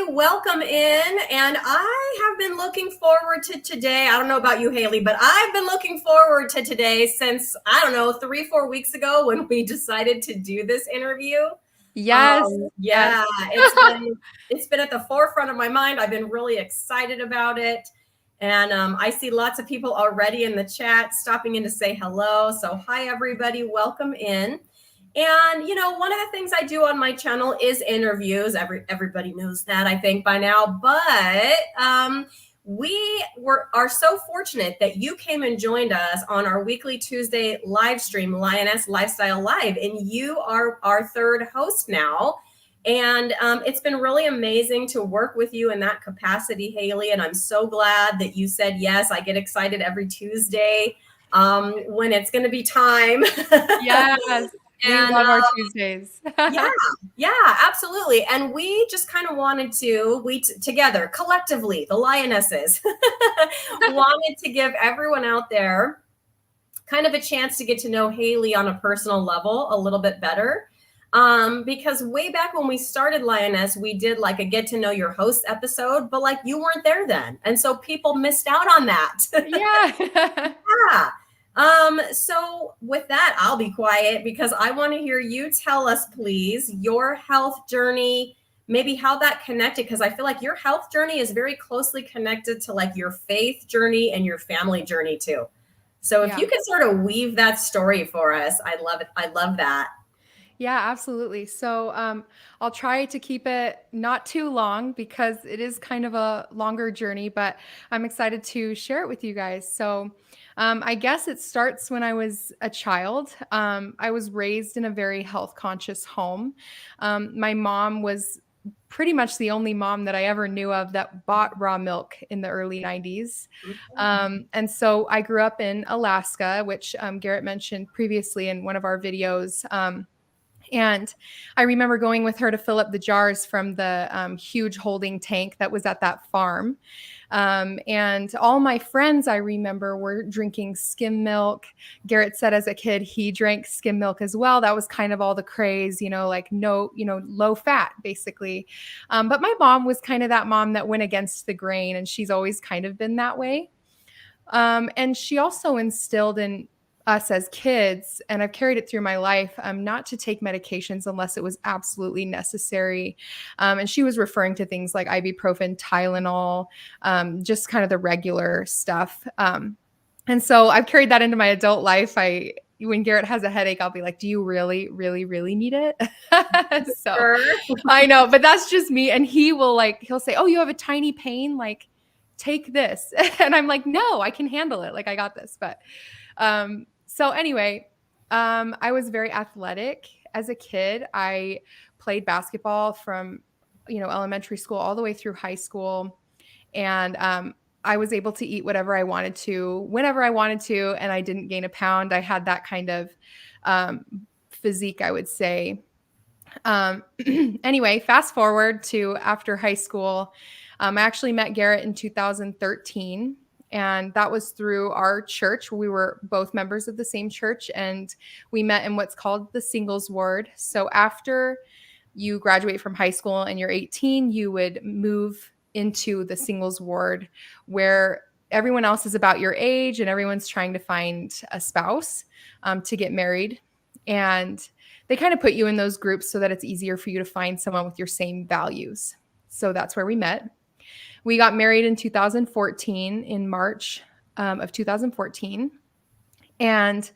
Welcome in. And I have been looking forward to today. I don't know about you, Hayley, but I've been looking forward to today since, I don't know, 3-4 weeks ago when we decided to do this interview. Yes. Yes. Yeah, it's been at the forefront of my mind. I've been really excited about it. And I see lots of people already in the chat stopping in to say hello. So hi, everybody. Welcome in. And, one of the things I do on my channel is interviews. Everybody knows that, I think, by now. But we are so fortunate that you came and joined us on our weekly Tuesday live stream, Lioness Lifestyle Live. And you are our third host now. And it's been really amazing to work with you in that capacity, Hayley. And I'm so glad that you said yes. I get excited every Tuesday when it's going to be time. Yes. We love our Tuesdays. Yeah, absolutely. And we just kind of wanted to, together, collectively, the Lionesses, wanted to give everyone out there kind of a chance to get to know Hayley on a personal level a little bit better. Because way back when we started Lioness, we did like a get to know your host episode, but like you weren't there then. And so people missed out on that. Yeah. Yeah. So with that, I'll be quiet because I want to hear you tell us, please, your health journey, maybe how that connected, because I feel like your health journey is very closely connected to like your faith journey and your family journey too. So if you could sort of weave that story for us, I love it. I love that. Yeah, absolutely. So I'll try to keep it not too long because it is kind of a longer journey, but I'm excited to share it with you guys. So I guess it starts when I was a child. I was raised in a very health conscious home. My mom was pretty much the only mom that I ever knew of that bought raw milk in the early 90s. And so I grew up in Alaska, which Garrett mentioned previously in one of our videos. And I remember going with her to fill up the jars from the huge holding tank that was at that farm. And all my friends, I remember, were drinking skim milk. Garrett said as a kid, he drank skim milk as well. That was kind of all the craze, like no, low fat, basically. But my mom was kind of that mom that went against the grain, and she's always kind of been that way. And she also instilled in us as kids, and I've carried it through my life, not to take medications unless it was absolutely necessary. And she was referring to things like ibuprofen, Tylenol, just kind of the regular stuff. And so I've carried that into my adult life. When Garrett has a headache, I'll be like, do you really, really, really need it? So Sure. I know, but that's just me. And he'll say, oh, you have a tiny pain? Like, take this. And I'm like, no, I can handle it. Like, I got this. But so anyway, I was very athletic as a kid. I played basketball from, elementary school all the way through high school. And I was able to eat whatever I wanted to, whenever I wanted to, and I didn't gain a pound. I had that kind of physique, I would say. Anyway, fast forward to after high school. I actually met Garrett in 2013, and that was through our church. We were both members of the same church, and we met in what's called the singles ward. So after you graduate from high school and you're 18, you would move into the singles ward where everyone else is about your age and everyone's trying to find a spouse to get married. And they kind of put you in those groups so that it's easier for you to find someone with your same values. So that's where we met. We got married in 2014, in March of 2014. And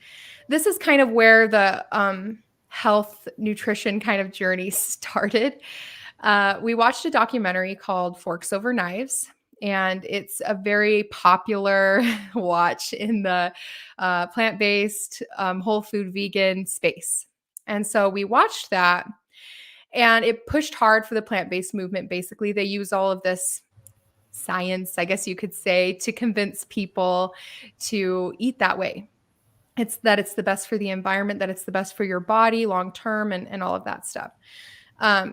this is kind of where the health nutrition kind of journey started. We watched a documentary called Forks Over Knives. And it's a very popular watch in the plant-based, whole food, vegan space. And so we watched that, and it pushed hard for the plant-based movement. Basically, they use all of this science, I guess you could say, to convince people to eat that way. It's the best for the environment, that it's the best for your body long term, and all of that stuff.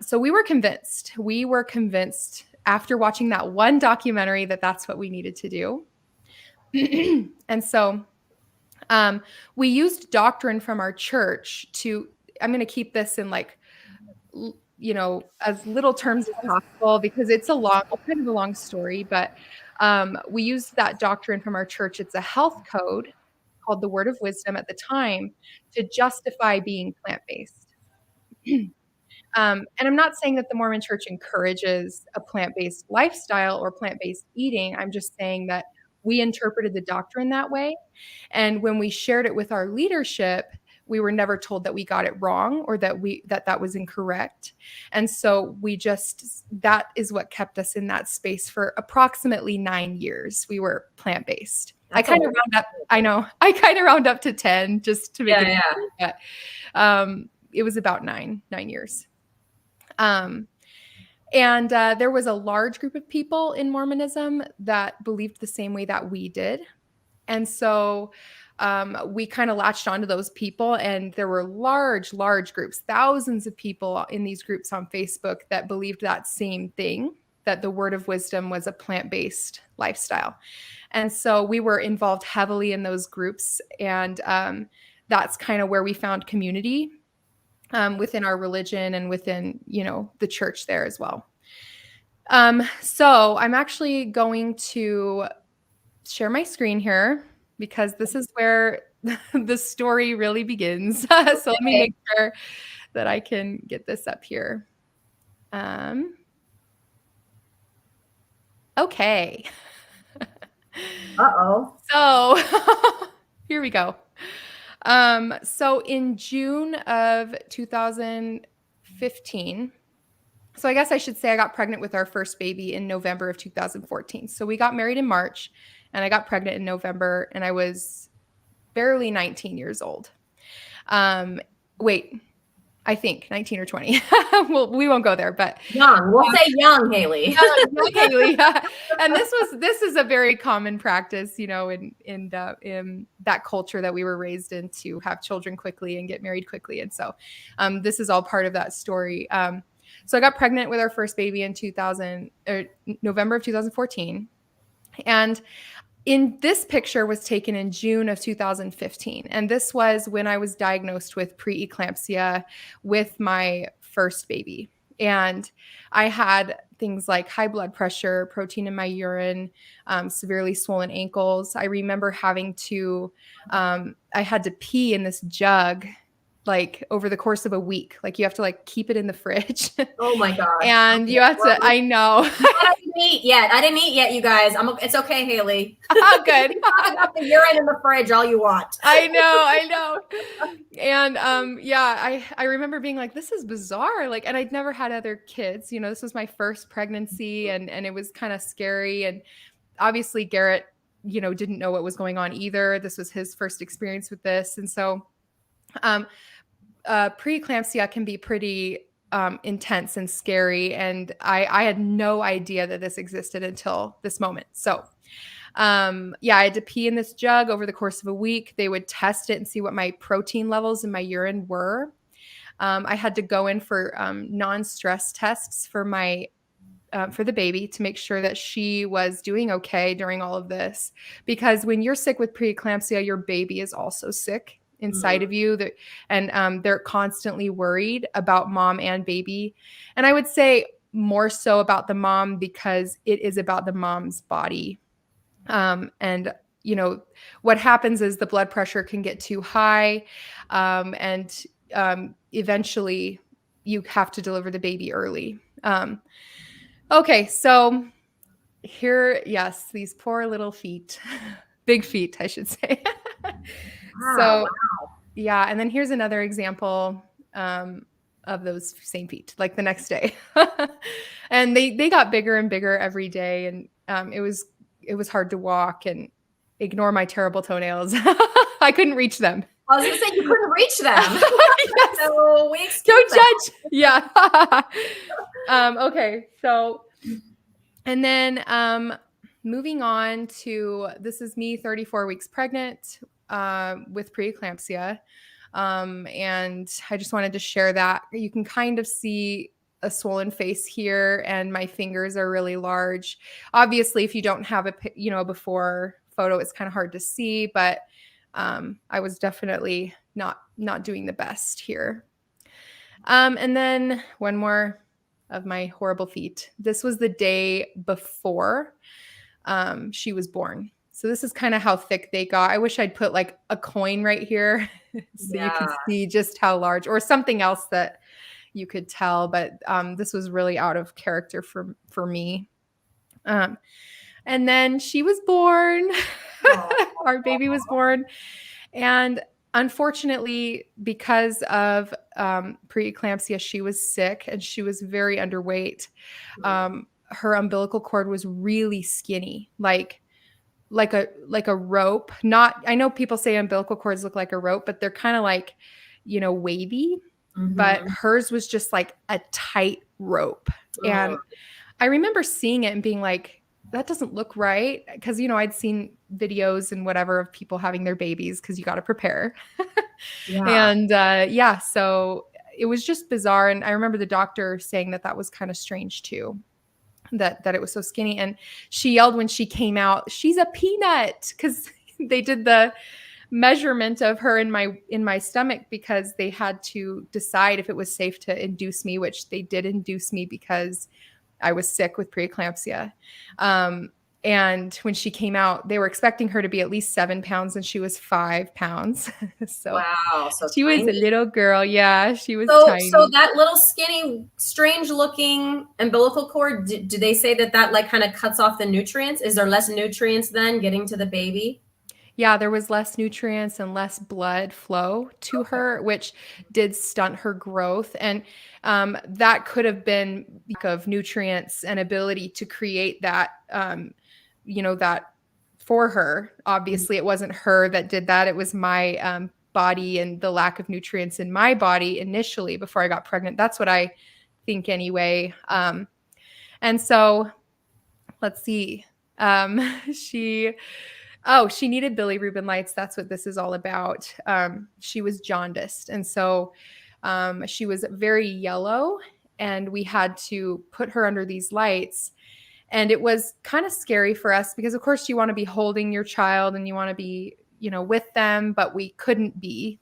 So we were convinced. We were convinced after watching that one documentary that that's what we needed to do. And so we used doctrine from our church to, I'm going to keep this in like as little terms as possible because it's kind of a long story, but we used that doctrine from our church. It's a health code called the Word of Wisdom at the time to justify being plant-based. And I'm not saying that the Mormon church encourages a plant-based lifestyle or plant-based eating. I'm just saying that we interpreted the doctrine that way. And when we shared it with our leadership, we were never told that we got it wrong or that was incorrect. And so that is what kept us in that space for approximately 9 years. We were plant-based. I kind of round up to 10 just to make it easier, but it was about nine years. And there was a large group of people in Mormonism that believed the same way that we did. And so we kind of latched onto those people, and there were large groups, thousands of people in these groups on Facebook that believed that same thing, that the Word of Wisdom was a plant-based lifestyle. And so we were involved heavily in those groups, and that's kind of where we found community within our religion and within, the church there as well. So I'm actually going to share my screen here because this is where the story really begins. So let me make sure that I can get this up here. Okay. Uh-oh. So here we go. So in June of 2015, so I guess I should say I got pregnant with our first baby in November of 2014. So we got married in March and I got pregnant in November and I was barely 19 years old. I think 19 or 20. Well, we won't go there, but young. We'll say young, Hayley. Young Hayley. And this is a very common practice, in that culture that we were raised in, to have children quickly and get married quickly. And so this is all part of that story. So I got pregnant with our first baby in November of 2014. And this picture was taken in June of 2015. And this was when I was diagnosed with preeclampsia with my first baby. And I had things like high blood pressure, protein in my urine, severely swollen ankles. I remember I had to pee in this jug like over the course of a week. Like you have to keep it in the fridge. Oh my God. And you have to, I know. I didn't eat yet, you guys. It's okay, Hayley. Oh, good. Talk about the urine in the fridge all you want. I know. And I remember being like, this is bizarre. And I'd never had other kids. This was my first pregnancy and it was kind of scary. And obviously Garrett, didn't know what was going on either. This was his first experience with this. And so preeclampsia can be pretty intense and scary. And I had no idea that this existed until this moment. So I had to pee in this jug over the course of a week. They would test it and see what my protein levels in my urine were. I had to go in for non-stress tests for the baby to make sure that she was doing okay during all of this. Because when you're sick with preeclampsia, your baby is also sick inside of you, and they're constantly worried about mom and baby. And I would say more so about the mom because it is about the mom's body. And what happens is the blood pressure can get too high, and eventually you have to deliver the baby early. Okay, so here, yes, these poor little feet, big feet, I should say. Wow. Yeah. And then here's another example of those same feet, like the next day. And they got bigger and bigger every day. And it was hard to walk and ignore my terrible toenails. I couldn't reach them. I was going to say you couldn't reach them. Yes. So we don't judge. Yeah. Okay. So, and then moving on to, this is me 34 weeks pregnant with preeclampsia. And I just wanted to share that. You can kind of see a swollen face here, and my fingers are really large. Obviously, if you don't have a before photo, it's kind of hard to see, but I was definitely not doing the best here. And then one more of my horrible feet. This was the day before she was born. So this is kind of how thick they got. I wish I'd put like a coin right here so you could Yeah. see just how large, or something else that you could tell. But this was really out of character for me. Um, and then she was born. Oh, Our baby was born. And unfortunately, because of preeclampsia, she was sick and she was very underweight. Her umbilical cord was really skinny, like a rope. Not, I know people say umbilical cords look like a rope, but they're kind of like, wavy. But mm-hmm. hers was just like a tight rope. Oh, And I remember seeing it and being like, that doesn't look right. Cause, I'd seen videos and whatever of people having their babies because you got to prepare. yeah. And yeah, so it was just bizarre. And I remember the doctor saying that was kind of strange too, that it was so skinny. And she yelled when she came out, she's a peanut, because they did the measurement of her in my stomach because they had to decide if it was safe to induce me, which they did induce me because I was sick with preeclampsia. And when she came out, they were expecting her to be at least 7 pounds, and she was 5 pounds. So Wow. So she was a tiny. little girl. Yeah, she was So tiny. that little skinny, strange looking umbilical cord, do they say that like kind of cuts off the nutrients? Is there less nutrients then getting to the baby? Yeah, there was less nutrients and less blood flow to Okay. her, which did stunt her growth. And that could have been lack of nutrients and ability to create that, that for her. Obviously, it wasn't her that did that. It was my body and the lack of nutrients in my body initially before I got pregnant. That's what I think anyway. And so let's see. She she needed bilirubin lights. That's what this is all about. She was jaundiced. And so she was very yellow, and we had to put her under these lights. And it was kind of scary for us because, of course, you want to be holding your child and you want to be, with them, but we couldn't be.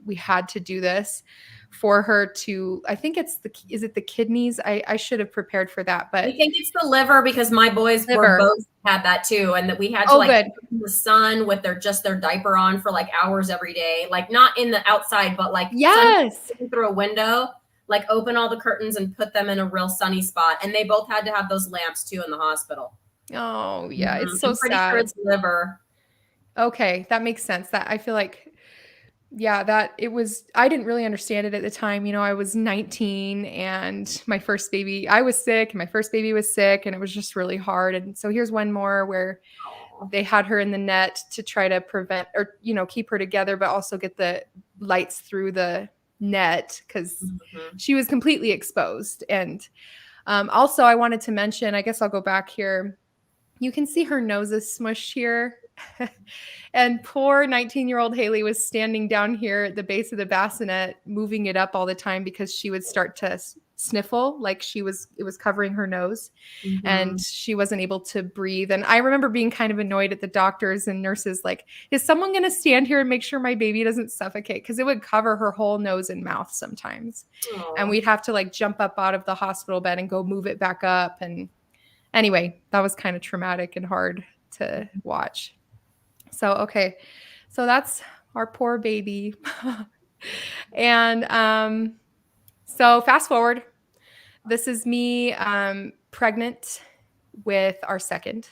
We had to do this for her to, I think is it the kidneys? I should have prepared for that, I but think it's the liver because my boys were liver. both had that too, and that we had to Oh, like good. put them in the sun with their diaper on for like hours every day, like not in the outside, but like sun Yes. through a window, like open all the curtains and put them in a real sunny spot. And they both had to have those lamps too in the hospital. Oh, yeah. It's so I'm pretty sure sad. it's liver. Okay, that makes sense. That I feel like, yeah, that it was, I didn't really understand it at the time. I was 19 and I was sick and my first baby was sick, and it was just really hard. And so here's one more where Oh. they had her in the net to try to prevent or, keep her together, but also get the lights through the net because Mm-hmm. she was completely exposed. And also, I wanted to mention, I guess I'll go back here. You can see her nose is smushed here. And poor 19-year-old Hayley was standing down here at the base of the bassinet, moving it up all the time because she would start to sniffle, like it was covering her nose, Mm-hmm. and she wasn't able to breathe. And I remember being kind of annoyed at the doctors and nurses, like, is someone going to stand here and make sure my baby doesn't suffocate? Because it would cover her whole nose and mouth sometimes. And Oh. we'd have to like jump up out of the hospital bed and go move it back up. And anyway, that was kind of traumatic and hard to watch. So, okay. So that's our poor baby. And so fast forward. This is me pregnant with our second.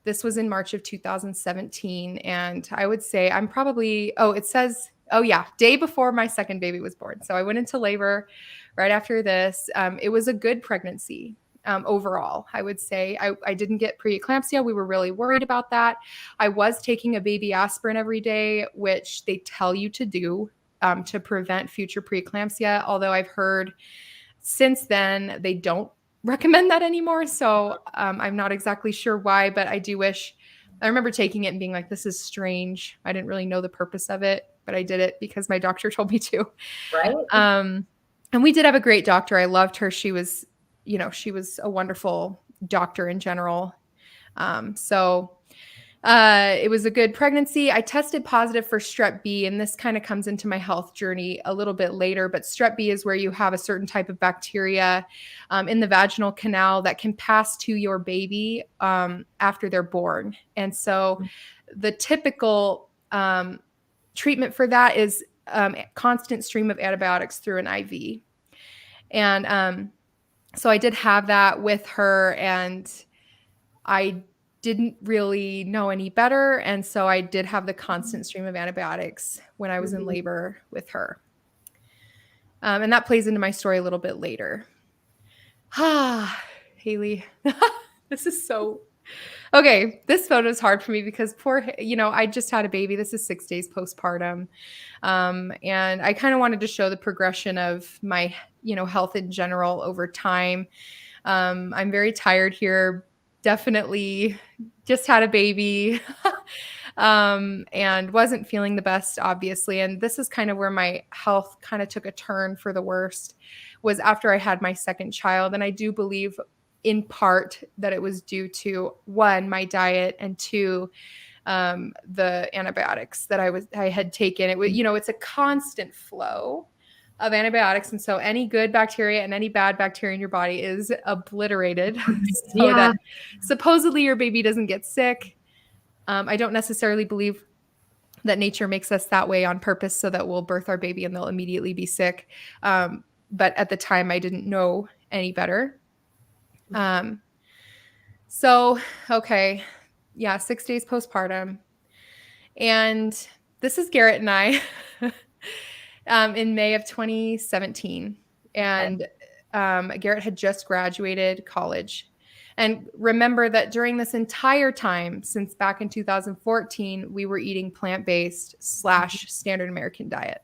This was in March of 2017. And I would say I'm probably, it says, oh yeah, day before my second baby was born. So I went into labor right after this. It was a good pregnancy. Overall, I would say I didn't get preeclampsia. We were really worried about that. I was taking a baby aspirin every day, which they tell you to do to prevent future preeclampsia. Although I've heard since then they don't recommend that anymore. So I'm not exactly sure why, but I do wish. I remember taking it and being like, this is strange. I didn't really know the purpose of it, but I did it because my doctor told me to. Right. And we did have a great doctor. I loved her. She was a wonderful doctor in general. So It was a good pregnancy. I tested positive for strep B, and this kind of comes into my health journey a little bit later. But strep B is where you have a certain type of bacteria in the vaginal canal that can pass to your baby after they're born. And so the typical treatment for that is constant stream of antibiotics through an IV. And so I did have that with her, and I didn't really know any better. And so I did have the constant stream of antibiotics when I was in labor with her. And that plays into my story a little bit later. Hayley, this is so okay. This photo is hard for me because I just had a baby. This is 6 days postpartum. And I kind of wanted to show the progression of my, health in general over time. I'm very tired here. Definitely just had a baby and wasn't feeling the best, obviously. And this is kind of where my health kind of took a turn for the worst, was after I had my second child. And I do believe in part that it was due to, one, my diet, and two, the antibiotics that I had taken. It was, it's a constant flow of antibiotics. And so any good bacteria and any bad bacteria in your body is obliterated so that supposedly your baby doesn't get sick. I don't necessarily believe that nature makes us that way on purpose so that we'll birth our baby and they'll immediately be sick. But at the time I didn't know any better. Okay. Yeah. 6 days postpartum. And this is Garrett and I in May of 2017. And Garrett had just graduated college. And remember that during this entire time, since back in 2014, we were eating plant-based / standard American diet.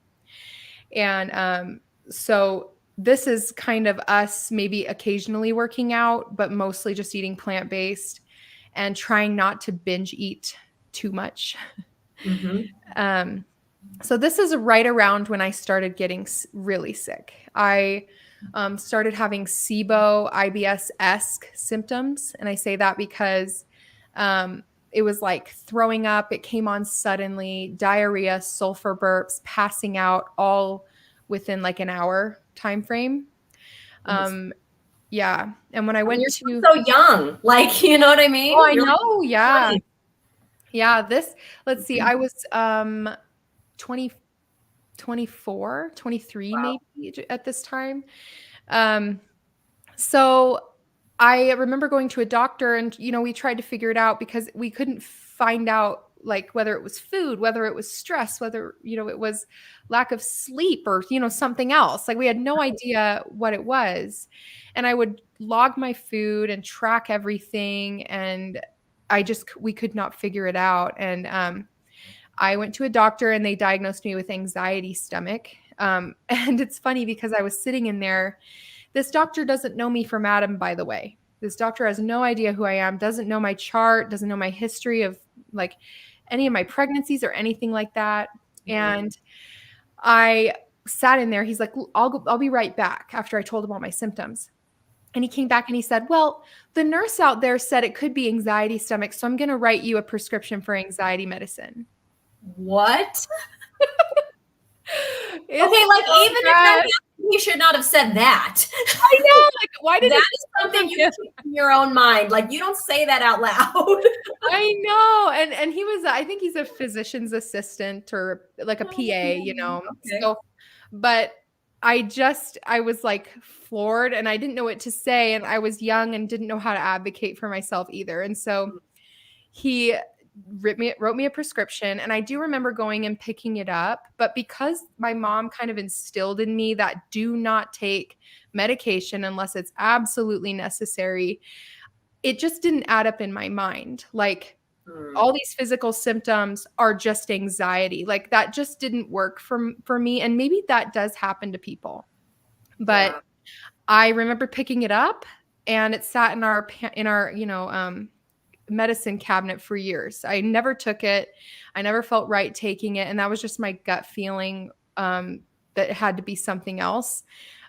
And so this is kind of us maybe occasionally working out, but mostly just eating plant-based and trying not to binge eat too much. So this is right around when I started getting really sick. I started having SIBO, IBS-esque symptoms. And I say that because it was like throwing up. It came on suddenly, diarrhea, sulfur burps, passing out, all within like an hour time frame. Yeah. And when I went you're so young, like, you know what I mean? Oh, I know. Yeah. 20. Yeah. Let's see. I was 24, 23, maybe at this time. So I remember going to a doctor and, we tried to figure it out because we couldn't find out like whether it was food, whether it was stress, whether, it was lack of sleep or, something else. Like we had no idea what it was. And I would log my food and track everything. And we could not figure it out. And, I went to a doctor and they diagnosed me with anxiety stomach. And it's funny because I was sitting in there. This doctor doesn't know me from Adam, by the way. This doctor has no idea who I am, doesn't know my chart, doesn't know my history of like any of my pregnancies or anything like that. And I sat in there. He's like, I'll be right back after I told him all my symptoms. And he came back and he said, well, the nurse out there said it could be anxiety stomach. So I'm going to write you a prescription for anxiety medicine. What? Okay, like even if you should not have said that. I know. Like, why did that is something you keep in your own mind? Like you don't say that out loud. I know. And he was, I think he's a physician's assistant or like a PA, Okay. So, but I was like floored and I didn't know what to say. And I was young and didn't know how to advocate for myself either. And so he wrote me a prescription, and I do remember going and picking it up. But because my mom kind of instilled in me that do not take medication unless it's absolutely necessary, it just didn't add up in my mind. Like all these physical symptoms are just anxiety. Like that just didn't work for me. And maybe that does happen to people. But I remember picking it up and it sat in our medicine cabinet for years. I never took it. I never felt right taking it. And that was just my gut feeling that it had to be something else.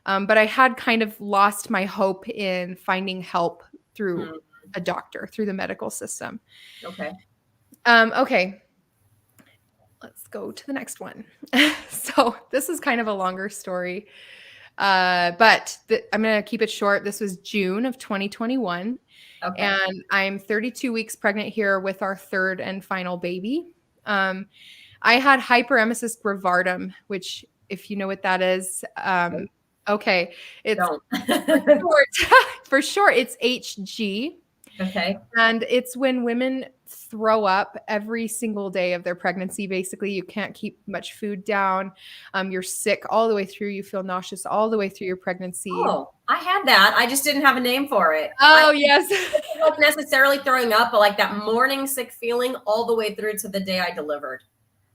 But I had kind of lost my hope in finding help through a doctor, through the medical system. Okay. Okay. Let's go to the next one. So this is kind of a longer story, but I'm going to keep it short. This was June of 2021, Okay. and I'm 32 weeks pregnant here with our third and final baby. I had hyperemesis gravidarum, which, if you know what that is, okay, it's Don't. short. For short, it's HG. Okay. And it's when women throw up every single day of their pregnancy. Basically, you can't keep much food down. You're sick all the way through. You feel nauseous all the way through your pregnancy. Oh, I had that. I just didn't have a name for it. Oh, yes. Not necessarily throwing up, but like that morning sick feeling all the way through to the day I delivered.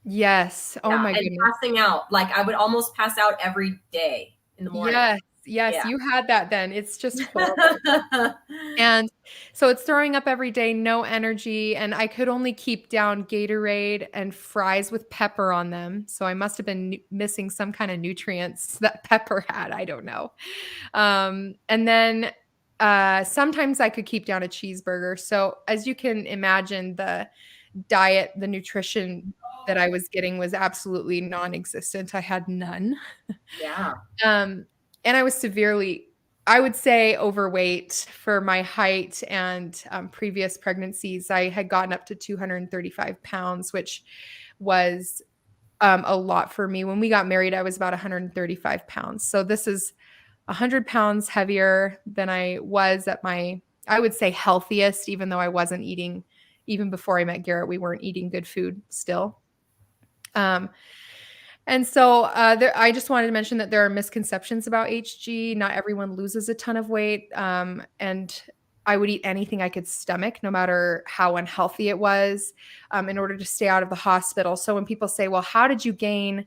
Yes. Oh, Yeah, my and goodness. passing out. Like I would almost pass out every day in the morning. Yes. Yes. Yeah. You had that then. It's just horrible. And so it's throwing up every day, no energy. And I could only keep down Gatorade and fries with pepper on them. So I must have been missing some kind of nutrients that pepper had. I don't know. And then sometimes I could keep down a cheeseburger. So as you can imagine, the diet, the nutrition that I was getting was absolutely non-existent. I had none. Yeah. And I was severely, I would say, overweight for my height and previous pregnancies. I had gotten up to 235 pounds, which was a lot for me. When we got married, I was about 135 pounds. So this is 100 pounds heavier than I was at my, I would say, healthiest, even though I wasn't eating, even before I met Garrett, we weren't eating good food still. And so I just wanted to mention that there are misconceptions about HG. Not everyone loses a ton of weight. And I would eat anything I could stomach, no matter how unhealthy it was, in order to stay out of the hospital. So when people say, well, how did you gain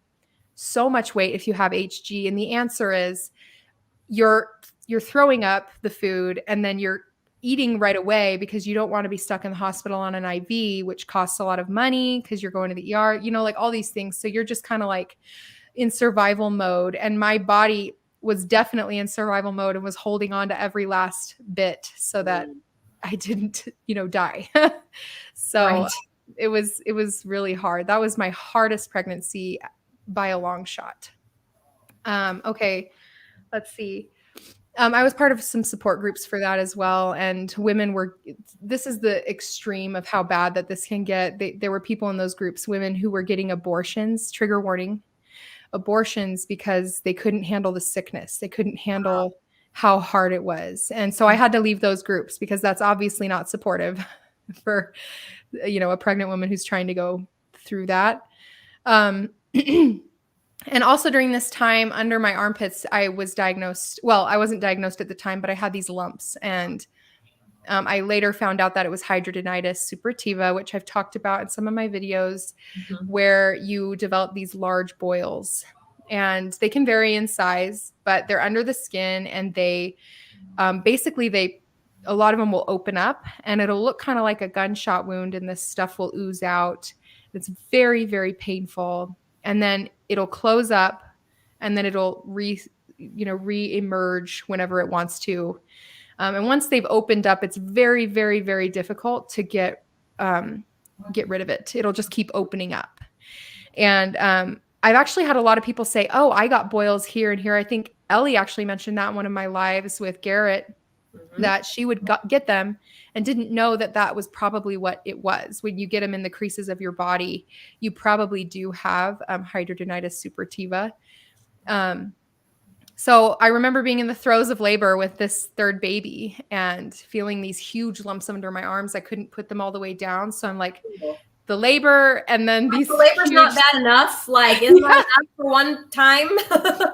so much weight if you have HG? And the answer is you're throwing up the food and then you're eating right away because you don't want to be stuck in the hospital on an IV, which costs a lot of money because you're going to the ER, like all these things. So you're just kind of like in survival mode. And my body was definitely in survival mode and was holding on to every last bit so that I didn't, die. So Right. it was really hard. That was my hardest pregnancy by a long shot. Okay, let's see. I was part of some support groups for that as well. And this is the extreme of how bad that this can get. There were people in those groups, women who were getting abortions, trigger warning, abortions because they couldn't handle the sickness. They couldn't handle how hard it was. And so I had to leave those groups because that's obviously not supportive for, a pregnant woman who's trying to go through that. And also during this time under my armpits, I was diagnosed. Well, I wasn't diagnosed at the time, but I had these lumps. And I later found out that it was hidradenitis suppurativa, which I've talked about in some of my videos, where you develop these large boils. And they can vary in size, but they're under the skin. And they basically, a lot of them will open up and it'll look kind of like a gunshot wound. And this stuff will ooze out. It's very, very painful. And then it'll close up and then it'll re-emerge whenever it wants to. And once they've opened up, it's very, very, very difficult to get rid of it. It'll just keep opening up. And I've actually had a lot of people say, oh, I got boils here and here. I think Ellie actually mentioned that in one of my lives with Garrett, that she would get them and didn't know that that was probably what it was. When you get them in the creases of your body, you probably do have hidradenitis suppurativa. So I remember being in the throes of labor with this third baby and feeling these huge lumps under my arms. I couldn't put them all the way down. So I'm like, the labor and then these the labor's not bad enough. Like, isn't that enough for one time?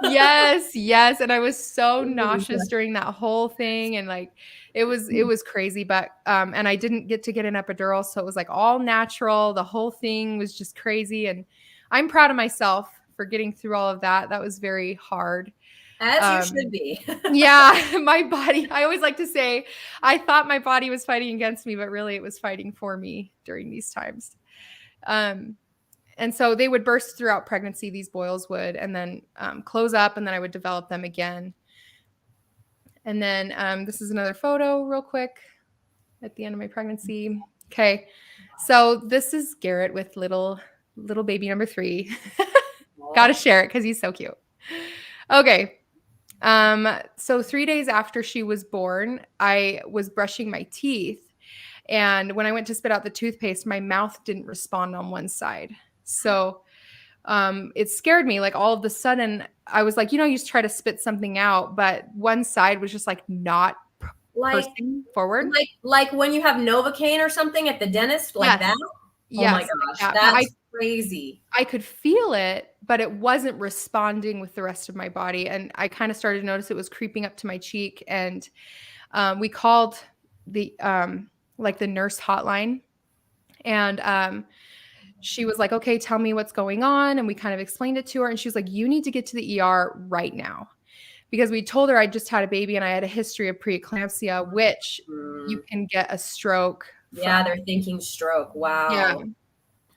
Yes. And I was so nauseous during that whole thing. And like, it was crazy, but, and I didn't get to get an epidural. So it was like all natural. The whole thing was just crazy. And I'm proud of myself for getting through all of that. That was very hard. As you should be. Yeah, my body. I always like to say, I thought my body was fighting against me, but really it was fighting for me during these times. And so they would burst throughout pregnancy, these boils would, and then close up, and then I would develop them again. And then this is another photo real quick at the end of my pregnancy. Okay. So this is Garrett with little baby number 3. Got to share it because he's so cute. Okay. So 3 days after she was born, I was brushing my teeth. And when I went to spit out the toothpaste, my mouth didn't respond on one side. So it scared me. Like all of a sudden, I was like, you just try to spit something out, but one side was just like not Like, pursing forward. like when you have Novocaine or something at the dentist, like Yes. that. Oh my Yes, like gosh, that. But that's crazy. I could feel it, but it wasn't responding with the rest of my body. And I kind of started to notice it was creeping up to my cheek. And we called the like the nurse hotline, and she was like, okay, tell me what's going on. And we kind of explained it to her. And she was like, you need to get to the ER right now. Because we told her I just had a baby and I had a history of preeclampsia, which you can get a stroke from. Yeah, they're thinking stroke. Wow. Yeah.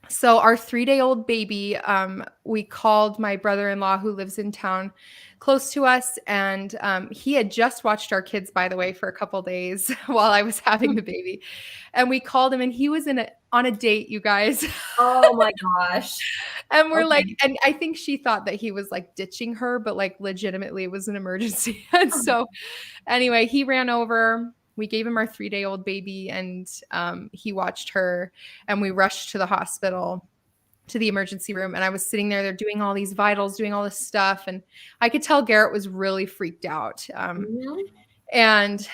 So our 3-day-old baby, we called my brother-in-law who lives in town close to us. And he had just watched our kids, by the way, for a couple days while I was having the baby. And we called him and he was on a date, you guys. Oh my gosh. And we're like, and I think she thought that he was like ditching her, but like legitimately it was an emergency. And so anyway, he ran over. We gave him our 3-day-old baby, and he watched her, and we rushed to the hospital, to the emergency room. And I was sitting there, they're doing all these vitals, doing all this stuff. And I could tell Garrett was really freaked out. And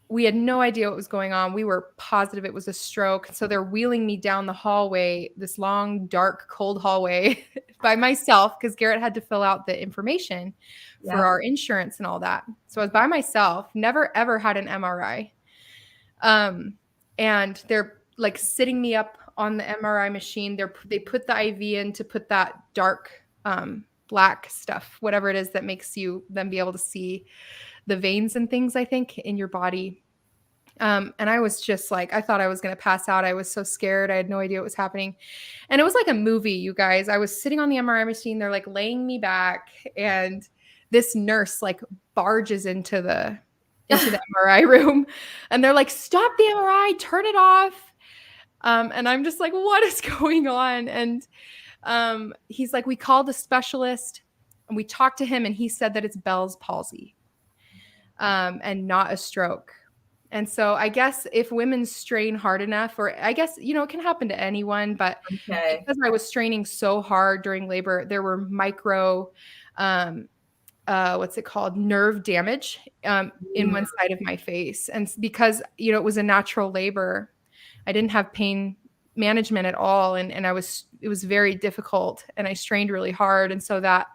we had no idea what was going on. We were positive it was a stroke. So they're wheeling me down the hallway, this long, dark, cold hallway by myself, because Garrett had to fill out the information for our insurance and all that. So I was by myself, never, ever had an MRI. And they're like sitting me up on the MRI machine. They put the IV in to put that dark, black stuff, whatever it is that makes you then be able to see the veins and things, I think, in your body. And I was just like, I thought I was going to pass out. I was so scared. I had no idea what was happening. And it was like a movie, you guys. I was sitting on the MRI machine. They're like laying me back, and this nurse like barges into the MRI room, and they're like, stop the MRI, turn it off. And I'm just like, what is going on? And he's like, we called a specialist and we talked to him, and he said that it's Bell's palsy, and not a stroke. And so I guess if women strain hard enough, or I guess, it can happen to anyone, but because I was straining so hard during labor, there were micro, what's it called? Nerve damage in one side of my face. And because, it was a natural labor, I didn't have pain management at all. And it was very difficult, and I strained really hard. And so that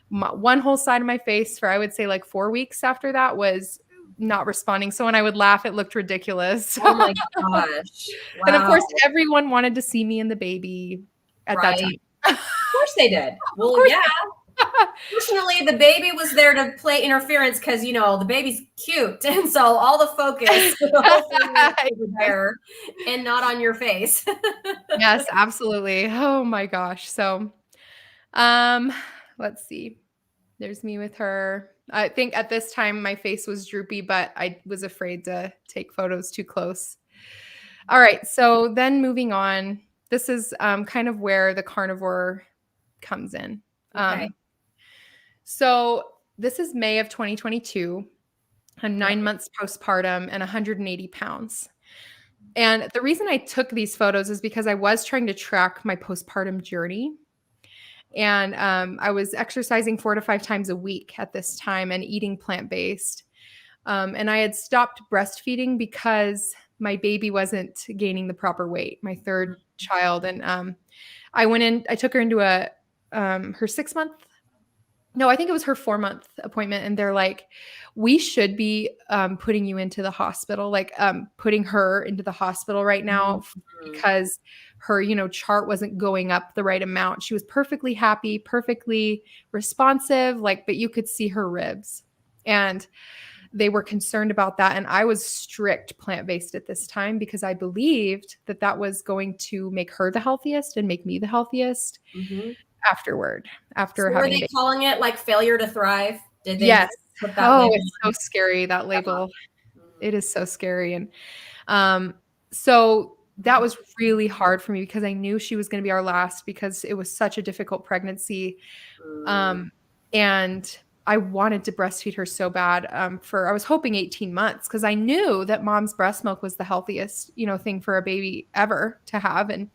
one whole side of my face for, I would say, like 4 weeks after that was not responding. So when I would laugh, it looked ridiculous. Oh my gosh. Wow. And of course, everyone wanted to see me and the baby at that time. Of course they did. Well, yeah. Fortunately, the baby was there to play interference because, the baby's cute. And so all the focus was there and not on your face. Yes, absolutely. Oh my gosh. So let's see. There's me with her. I think at this time my face was droopy, but I was afraid to take photos too close. All right. So then moving on, this is kind of where the carnivore comes in. Okay. So this is May of 2022. I'm 9 months postpartum and 180 pounds. And the reason I took these photos is because I was trying to track my postpartum journey. And I was exercising 4 to 5 times a week at this time and eating plant-based. And I had stopped breastfeeding because my baby wasn't gaining the proper weight, my third child. And I took her into her 6-month, no, I think it was her 4-month appointment. And they're like, we should be putting you into the hospital, like putting her into the hospital right now because her, chart wasn't going up the right amount. She was perfectly happy, perfectly responsive, but you could see her ribs. And they were concerned about that. And I was strict plant-based at this time because I believed that that was going to make her the healthiest and make me the healthiest after So having were they calling it like failure to thrive? Did they? Yes. put that label It's so scary, that label. It is so scary. And so that was really hard for me because I knew she was going to be our last because it was such a difficult pregnancy. And I wanted to breastfeed her so bad I was hoping 18 months because I knew that mom's breast milk was the healthiest, thing for a baby ever to have. And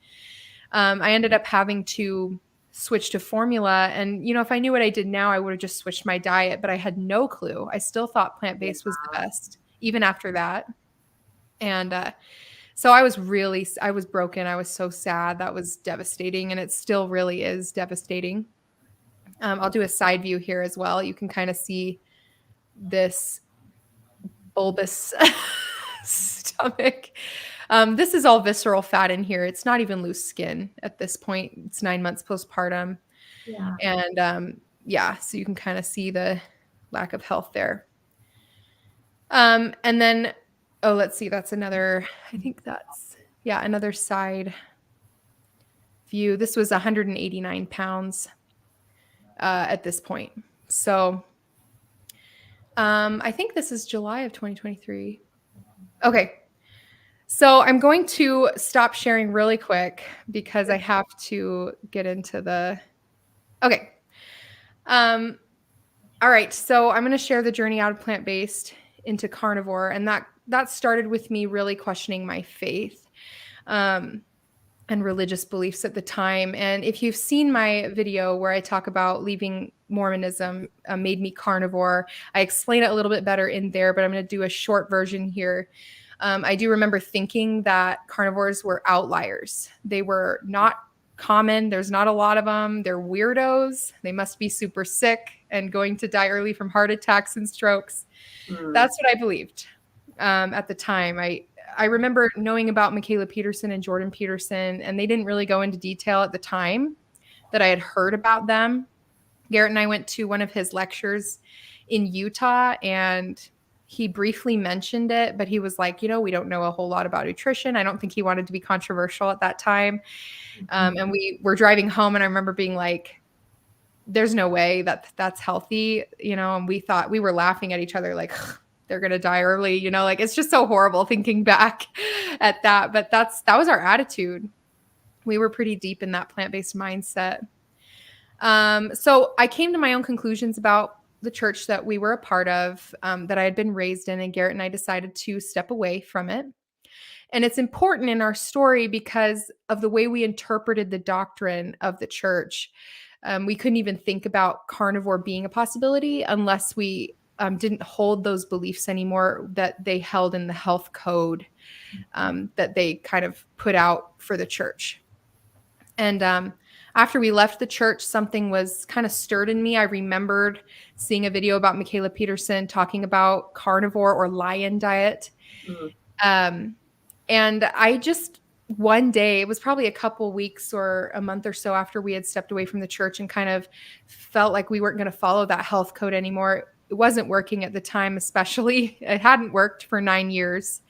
I ended up having to switch to formula. And, if I knew what I did now, I would have just switched my diet, but I had no clue. I still thought plant-based was the best, even after that. And so I was broken. I was so sad. That was devastating. And it still really is devastating. I'll do a side view here as well. You can kind of see this bulbous stomach. This is all visceral fat in here. It's not even loose skin at this point. It's 9 months postpartum. Yeah. And so you can kind of see the lack of health there. And then, let's see, that's another side view. This was 189 pounds at this point. So I think this is July of 2023. Okay. So I'm going to stop sharing really quick because I have to get into okay. All right. So I'm going to share the journey out of plant-based into carnivore. And that started with me really questioning my faith and religious beliefs at the time. And if you've seen my video where I talk about leaving Mormonism made me carnivore, I explain it a little bit better in there, but I'm going to do a short version here. I do remember thinking that carnivores were outliers. They were not common. There's not a lot of them. They're weirdos. They must be super sick and going to die early from heart attacks and strokes. That's what I believed at the time. I remember knowing about Mikhaila Peterson and Jordan Peterson, and they didn't really go into detail at the time that I had heard about them. Garrett and I went to one of his lectures in Utah, and he briefly mentioned it, but he was like, we don't know a whole lot about nutrition. I don't think he wanted to be controversial at that time. And we were driving home, and I remember being like, there's no way that's healthy, and we were laughing at each other like, they're going to die early, like it's just so horrible thinking back at that. But that was our attitude. We were pretty deep in that plant-based mindset. So I came to my own conclusions about the church that we were a part of, that I had been raised in, and Garrett and I decided to step away from it. And it's important in our story because of the way we interpreted the doctrine of the church. We couldn't even think about carnivore being a possibility unless we didn't hold those beliefs anymore that they held in the health code that they kind of put out for the church. And after we left the church, something was kind of stirred in me. I remembered seeing a video about Mikhaila Peterson talking about carnivore or lion diet. And I just, one day, it was probably a couple weeks or a month or so after we had stepped away from the church and kind of felt like we weren't going to follow that health code anymore. It wasn't working at the time, especially. It hadn't worked for 9 years.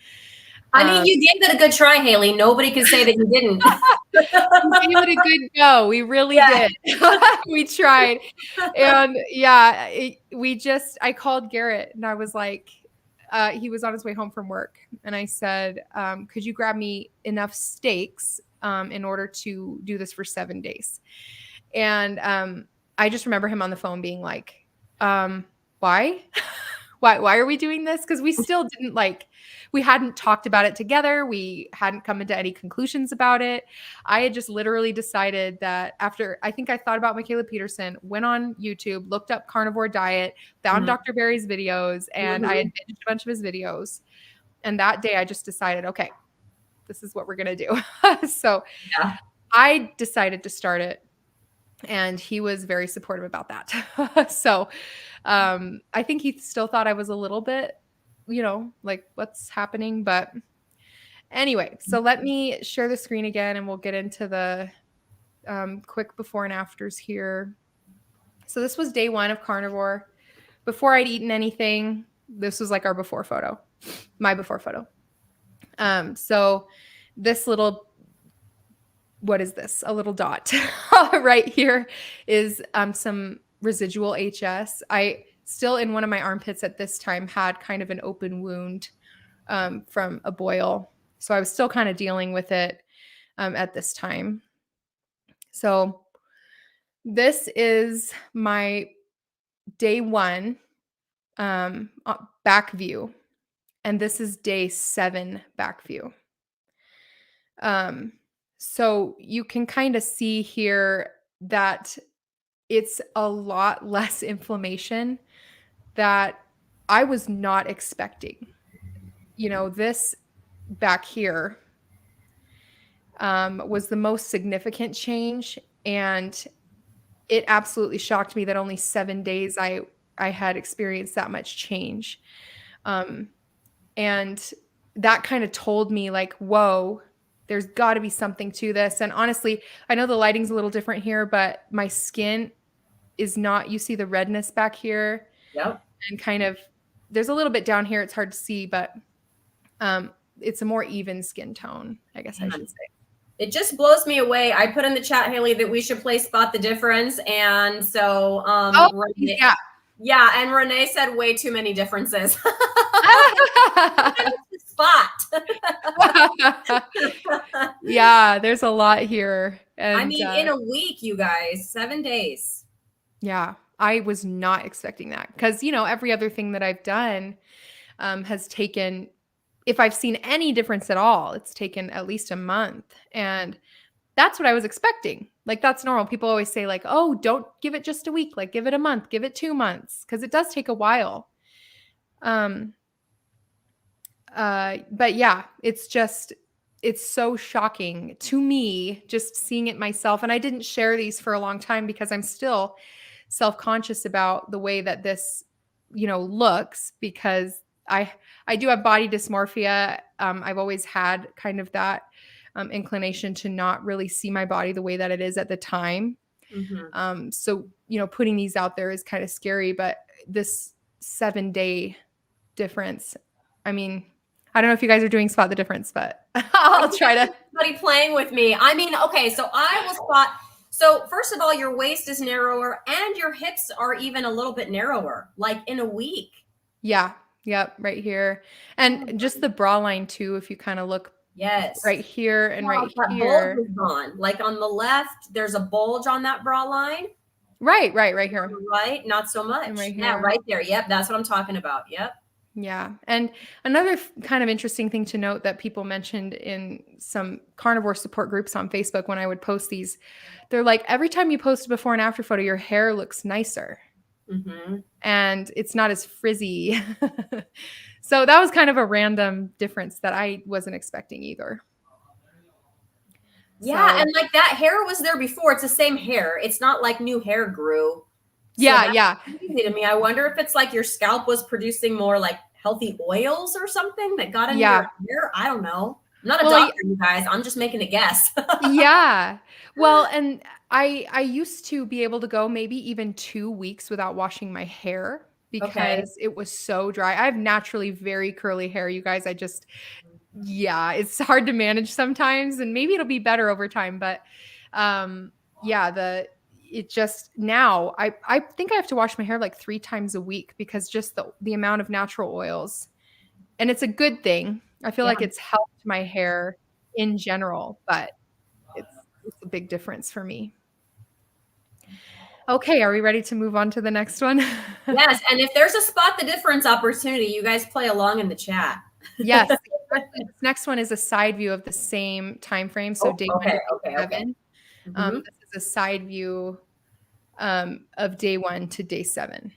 I mean, you gave it a good try, Hayley. Nobody can say that you didn't. We gave it a good go. We really did. We tried. And I called Garrett and I was like, he was on his way home from work. And I said, could you grab me enough steaks in order to do this for 7 days? And I just remember him on the phone being like, why? Why are we doing this? Because we still didn't we hadn't talked about it together. We hadn't come into any conclusions about it. I had just literally decided that after, I think I thought about Mikhaila Peterson, went on YouTube, looked up carnivore diet, found Dr. Barry's videos, and I had binged a bunch of his videos. And that day I just decided, okay, this is what we're going to do. So I decided to start it. And he was very supportive about that. So I think he still thought I was a little bit, what's happening. But anyway, so let me share the screen again and we'll get into the quick before and afters here. So this was day 1 of carnivore. Before I'd eaten anything, this was like our before photo, my before photo. So this little, what is this? A little dot right here is some residual HS. I still, in one of my armpits at this time, had kind of an open wound from a boil. So I was still kind of dealing with it at this time. So this is my day 1 back view, and this is day 7 back view. Um, so you can kind of see here that it's a lot less inflammation that I was not expecting. This back here was the most significant change, and it absolutely shocked me that only 7 days I had experienced that much change. Um, and that kind of told me like, whoa, there's got to be something to this. And honestly, I know the lighting's a little different here, but my skin is not, you see the redness back here Yep. and kind of, there's a little bit down here. It's hard to see, but it's a more even skin tone, I guess I should say. It just blows me away. I put in the chat, Hayley, that we should play Spot the Difference. And so, Renee, yeah. And Renee said way too many differences. Spot. Yeah, there's a lot here. And, I mean, in a week, you guys, 7 days. Yeah, I was not expecting that because, every other thing that I've done has taken, if I've seen any difference at all, it's taken at least a month. And that's what I was expecting. Like, that's normal. People always say like, oh, don't give it just a week, like give it a month, give it 2 months, because it does take a while. But yeah, it's so shocking to me just seeing it myself. And I didn't share these for a long time because I'm still self-conscious about the way that this, looks, because I do have body dysmorphia. I've always had kind of that inclination to not really see my body the way that it is at the time. Mm-hmm. So, putting these out there is kind of scary, but this 7-day difference, I mean, I don't know if you guys are doing Spot the Difference, but I'll try to. Somebody playing with me. I mean, okay, so I will spot. So first of all, your waist is narrower and your hips are even a little bit narrower, like in a week. Yeah. Yep. Right here. And just the bra line too, if you kind of look right here and right here. Bulge is gone. Like on the left, there's a bulge on that bra line. Right here. Right. Not so much. And right here. Yeah, right there. Yep. That's what I'm talking about. Yep. Yeah. And another kind of interesting thing to note that people mentioned in some carnivore support groups on Facebook when I would post these, they're like, every time you post a before and after photo, your hair looks nicer. Mm-hmm. And it's not as frizzy. So that was kind of a random difference that I wasn't expecting either. Yeah. So, and like that hair was there before. It's the same hair. It's not like new hair grew. So yeah. Crazy to me. I wonder if it's like your scalp was producing more like healthy oils or something that got into your hair. I don't know. I'm not a doctor, you guys. I'm just making a guess. Yeah. Well, and I used to be able to go maybe even 2 weeks without washing my hair because it was so dry. I have naturally very curly hair, you guys. It's hard to manage sometimes, and maybe it'll be better over time. But it just now I think I have to wash my hair like 3 times a week because just the amount of natural oils, and it's a good thing. I feel like it's helped my hair in general, but it's a big difference for me. Okay, are we ready to move on to the next one? Yes, and if there's a Spot the Difference opportunity, you guys play along in the chat. Yes. This next one is a side view of the same time frame. So day 1 to day 7. Mm-hmm. This is a side view of day 1 to day 7.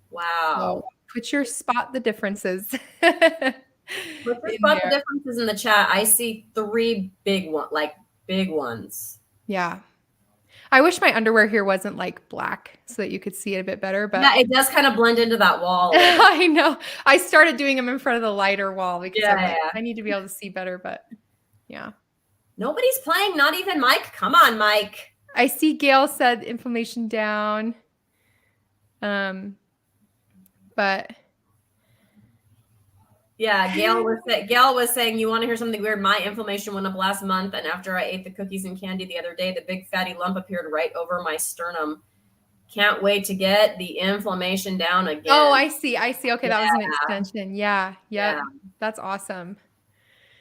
Wow. So put your Spot the Differences. Put your Spot the Differences in the chat. I see 3 big ones. Yeah. I wish my underwear here wasn't like black so that you could see it a bit better. But yeah, it does kind of blend into that wall. I know. I started doing them in front of the lighter wall because I need to be able to see better. But yeah. Nobody's playing, not even Mike. Come on, Mike. I see Gail said inflammation down. But yeah, Gail was saying, you want to hear something weird? My inflammation went up last month, and after I ate the cookies and candy the other day, the big fatty lump appeared right over my sternum. Can't wait to get the inflammation down again. Oh, I see. Okay, that was an extension. Yeah. That's awesome.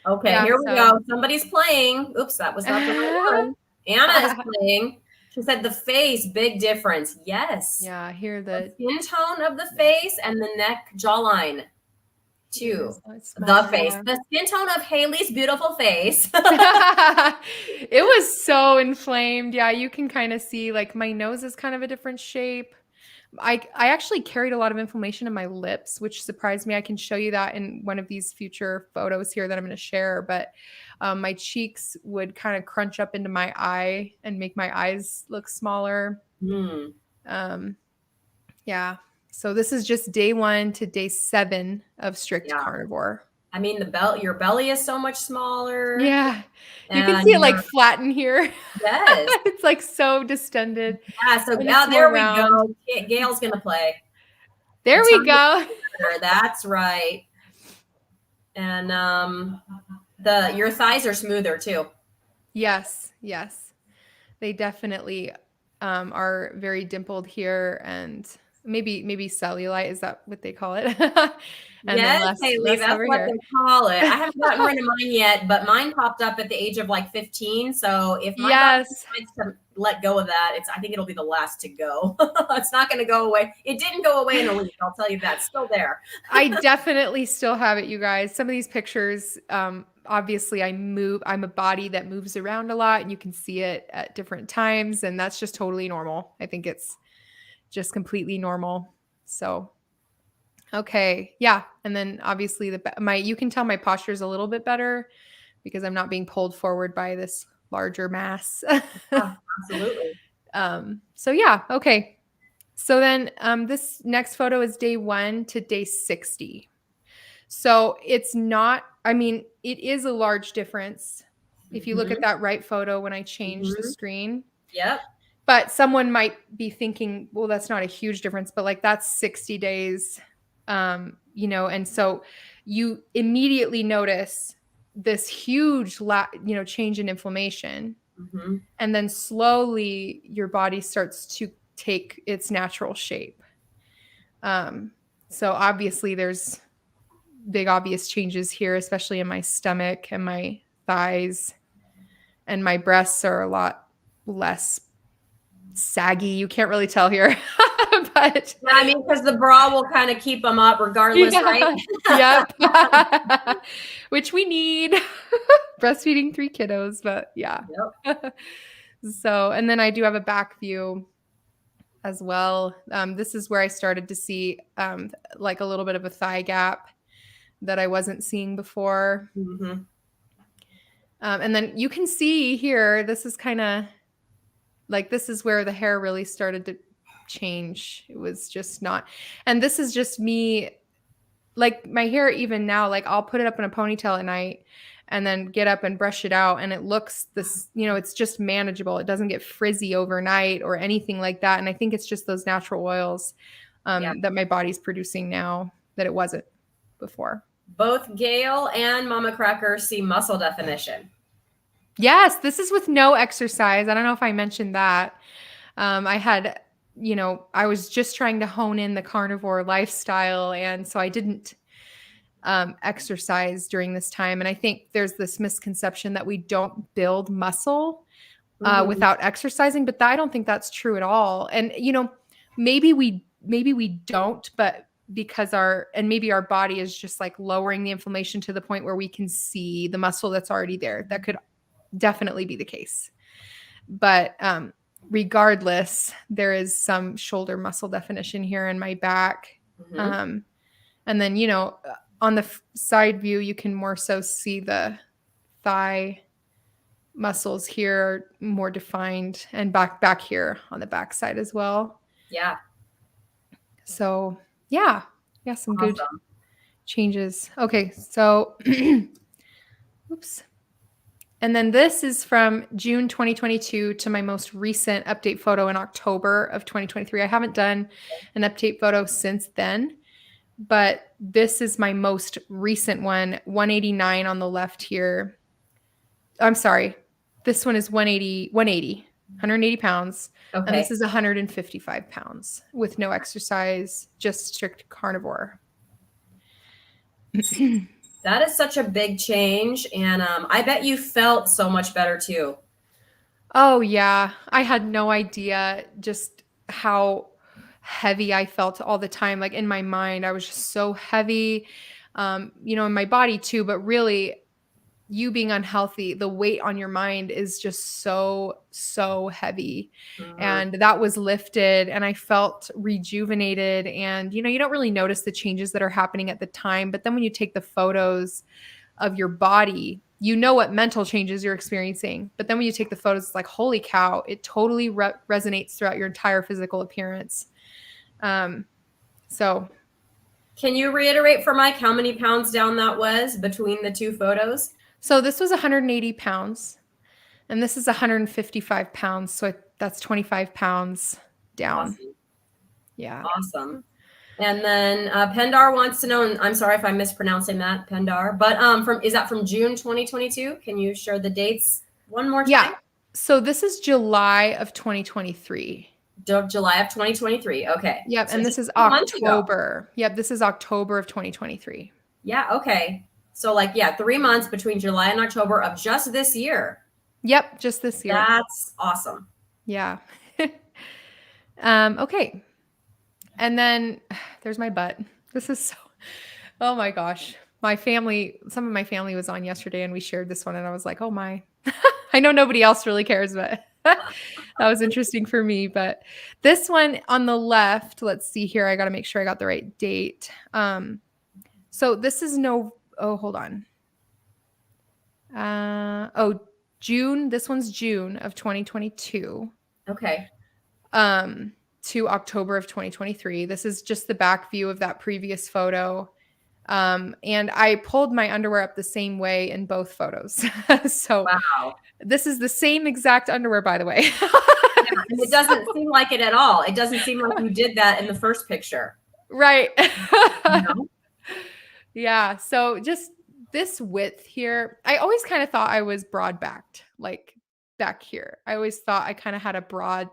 Okay, Yeah, here we so go. Somebody's playing. Oops, that was not the right one. Anna is playing. She said the face, big difference. Yes. yeah, here The the skin tone of the neck. face and the neck jawline. It Two. is a lot The smaller, face. yeah. The skin tone of Hayley's beautiful face. It was so inflamed. Yeah, you can kind of see like my nose is kind of a different shape. I actually carried a lot of inflammation in my lips, which surprised me. I can show you that in one of these future photos here that I'm going to share. But my cheeks would kind of crunch up into my eye and make my eyes look smaller. Hmm. Um, yeah. So this is just day 1 to day 7 of strict Yeah. carnivore. I mean, your belly is so much smaller. Yeah. You can And see it like your, flatten here. yes. It's like so distended Yeah, so and it's more there we round. go. Gail's gonna play. There The we tongue go. is that's right. And your thighs are smoother too. Yes, yes. They definitely are very dimpled here and maybe cellulite, is that what they call it? And then Yes, Hayley, less that's over what here. they call it. I haven't gotten rid of mine yet, but mine popped up at the age of like 15. So if my body Yes. decides to let go of that, I think it'll be the last to go. It's not going to go away. It didn't go away in a week. I'll tell you that. It's still there. I definitely still have it, you guys. Some of these pictures, obviously I'm a body that moves around a lot and you can see it at different times and that's just totally normal. I think it's just completely normal. So, okay. Yeah. And then obviously you can tell my posture is a little bit better because I'm not being pulled forward by this larger mass. Yeah, absolutely. So yeah. Okay. So then this next photo is day 1 to day 60. So it's not, I mean, it is a large difference if you look at Mm-hmm. that right photo when I changed the Mm-hmm. screen. Yep. But someone might be thinking, well, that's not a huge difference, but like that's 60 days. And so you immediately notice this huge change in inflammation. Mm-hmm. And then slowly your body starts to take its natural shape. So obviously there's big obvious changes here, especially in my stomach and my thighs, and my breasts are a lot less saggy. You can't really tell here, but Yeah, I mean, because the bra will kind of keep them up regardless, right? yeah, yep, which we need. Breastfeeding 3 kiddos, but yeah. Yep. So, and then I do have a back view as well. This is where I started to see like a little bit of a thigh gap that I wasn't seeing before. Mm-hmm. And then you can see here, this is kind of like, this is where the hair really started to change. It was just not, and this is just me, like my hair even now, like I'll put it up in a ponytail at night and then get up and brush it out. And it looks it's just manageable. It doesn't get frizzy overnight or anything like that. And I think it's just those natural oils Yeah. that my body's producing now that it wasn't before. Both Gail and Mama Cracker see muscle definition. Yes, this is with no exercise. I don't know if I mentioned that. I was just trying to hone in the carnivore lifestyle. And so I didn't exercise during this time. And I think there's this misconception that we don't build muscle Mm-hmm. without exercising, but I don't think that's true at all. And, maybe we don't, but maybe our body is just like lowering the inflammation to the point where we can see the muscle that's already there. That could definitely be the case. But regardless, there is some shoulder muscle definition here in my back. Mm-hmm. And then, on the side view, you can more so see the thigh muscles here are more defined, and back here on the back side as well. Yeah. So yeah, some good Awesome. changes. Okay, so oops. And then this is from June 2022 to my most recent update photo in October of 2023. I haven't done an update photo since then, but this is my most recent one, 189 on the left here. I'm sorry. This one is 180 pounds. Okay. And this is 155 pounds with no exercise, just strict carnivore. That is such a big change. And I bet you felt so much better too. Oh, yeah. I had no idea just how heavy I felt all the time. Like in my mind, I was just so heavy, in my body too. But really, you being unhealthy, the weight on your mind is just so, so heavy. Mhm. And that was lifted, and I felt rejuvenated. And, you don't really notice the changes that are happening at the time. But then when you take the photos, of your body, you know what mental changes you're experiencing. But then when you take the photos, it's like, holy cow, it totally resonates throughout your entire physical appearance. Um, so, Can you reiterate for Mike how many pounds down that was between the two photos? so this was 180 pounds, and this is 155 pounds. So that's 25 pounds down. Awesome. Yeah. Awesome. And then Pendar wants to know, and I'm sorry if I'm mispronouncing that, Pendar, but is that from June 2022? Can you share the dates one more Yeah. time? So this is July of 2023. July of 2023. Okay. Yep. So And just this is 2 months ago. October. Yep. This is October of 2023. Yeah. Okay. So 3 months between July and October of just this year. Yep. Just this year. That's awesome. Yeah. Okay. And then there's my butt. This is so, oh my gosh. Some of my family was on yesterday and we shared this one and I was like, oh my. I know nobody else really cares, but that was interesting for me. But this one on the left, let's see here. I got to make sure I got the right date. So this is hold on. June. This one's June of 2022. Okay. To October of 2023. This is just the back view of that previous photo. And I pulled my underwear up the same way in both photos. So Wow. this is the same exact underwear, by the way. Yeah, and it doesn't seem like it at all. It doesn't seem like you did that in the first picture. Right. You know? Yeah. So just this width here, I always kind of thought I was broad backed, like back here. I always thought I kind of had a broad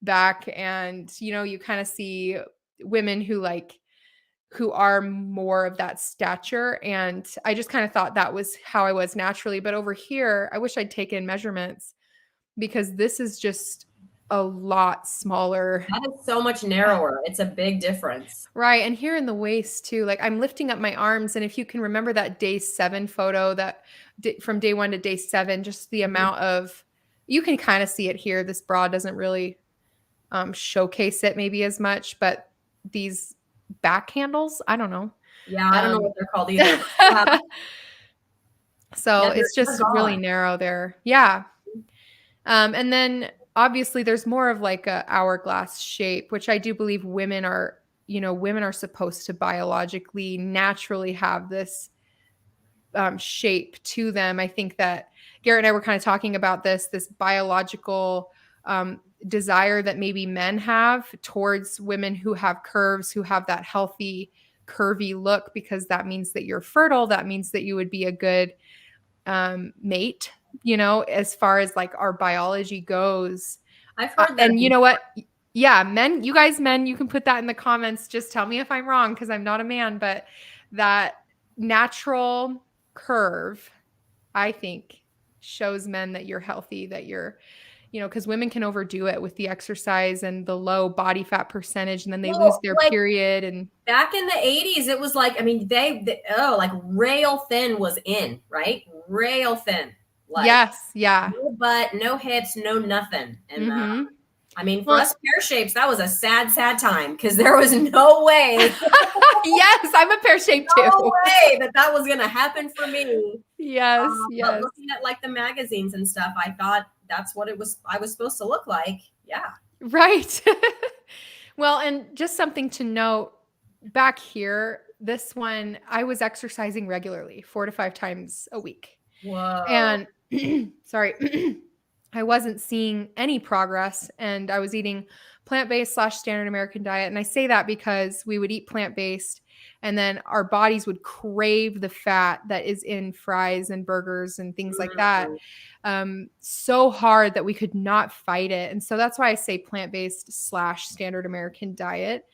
back, and you kind of see women who are more of that stature, and I just kind of thought that was how I was naturally. But over here, I wish I'd taken measurements because this is just a lot smaller. That is so much narrower. It's a big difference. Right. And here in the waist too, like I'm lifting up my arms. And if you can remember that day 7 photo from day 1 to day 7, just the amount of, you can kind of see it here. This bra doesn't really showcase it maybe as much, but these back handles, I don't know. Yeah, I don't know what they're called either. So Yeah, it's just really narrow there. Yeah. And then obviously there's more of like a hourglass shape, which I do believe women are supposed to biologically naturally have this shape to them. I think that Garrett and I were kind of talking about this biological desire that maybe men have towards women who have curves, who have that healthy, curvy look, because that means that you're fertile. That means that you would be a good mate, as far as like our biology goes. I've heard that. And you know what? Yeah, men, you can put that in the comments. Just tell me if I'm wrong, because I'm not a man, but that natural curve, I think, shows men that you're healthy, that you're, because women can overdo it with the exercise and the low body fat percentage, and then they lose their period. And back in the 80s, it was like, I mean, like rail thin was in, right? Rail thin. Like, yes. Yeah. No butt, no hips, no nothing. And I mean, for us pear shapes, that was a sad, sad time because there was no way. Yes, I'm a pear shape too. No way that was going to happen for me. Yes, yes. But looking at like the magazines and stuff, I thought that's what I was supposed to look like. Yeah. Right. Well, and just something to note back here, this one, I was exercising regularly 4 to 5 times a week. Whoa. And sorry, I wasn't seeing any progress, and I was eating plant-based / standard American diet. And I say that because we would eat plant-based and then our bodies would crave the fat that is in fries and burgers and things like that so hard that we could not fight it. And so that's why I say plant-based / standard American diet,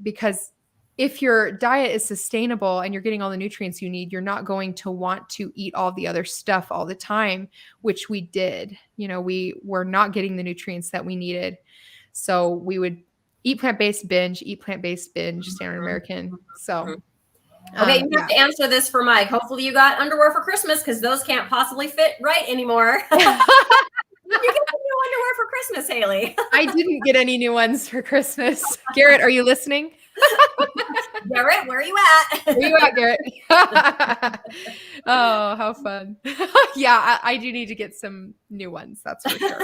because if your diet is sustainable and you're getting all the nutrients you need, you're not going to want to eat all the other stuff all the time, which we did. We were not getting the nutrients that we needed. So we would eat plant-based binge, standard American. So, Okay, you have yeah. to answer this for Mike. Hopefully you got underwear for Christmas because those can't possibly fit right anymore. You get some new underwear for Christmas, Hayley. I didn't get any new ones for Christmas. Garrett, are you listening? Garrett, where are you at? Where you at, Garrett? Oh, how fun. Yeah, I do need to get some new ones. That's for sure.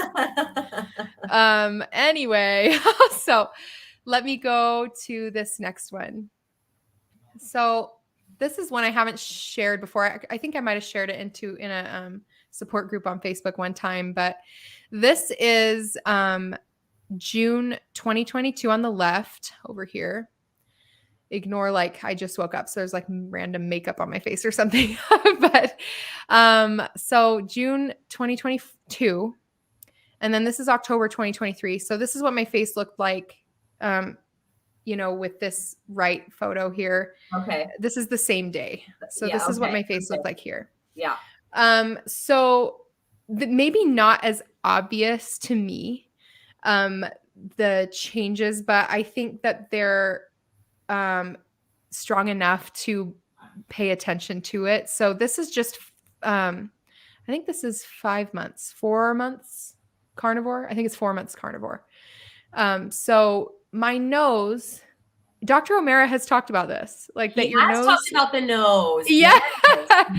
Anyway, so let me go to this next one. So this is one I haven't shared before. I think I might have shared it in a support group on Facebook one time, but this is June 2022 on the left over here. Ignore I just woke up, so there's random makeup on my face or something. But so June 2022, and then this is October 2023. So this is what my face looked like, with this right photo here. Okay. This is the same day. So this is what my face looked like here. Yeah. So maybe not as obvious to me, the changes, but I think that they're strong enough to pay attention to it. So this is just, I think this is 4 months carnivore. I think it's 4 months carnivore. So my nose, Dr. O'Mara has talked about this, that your nose talked about the nose. Yeah.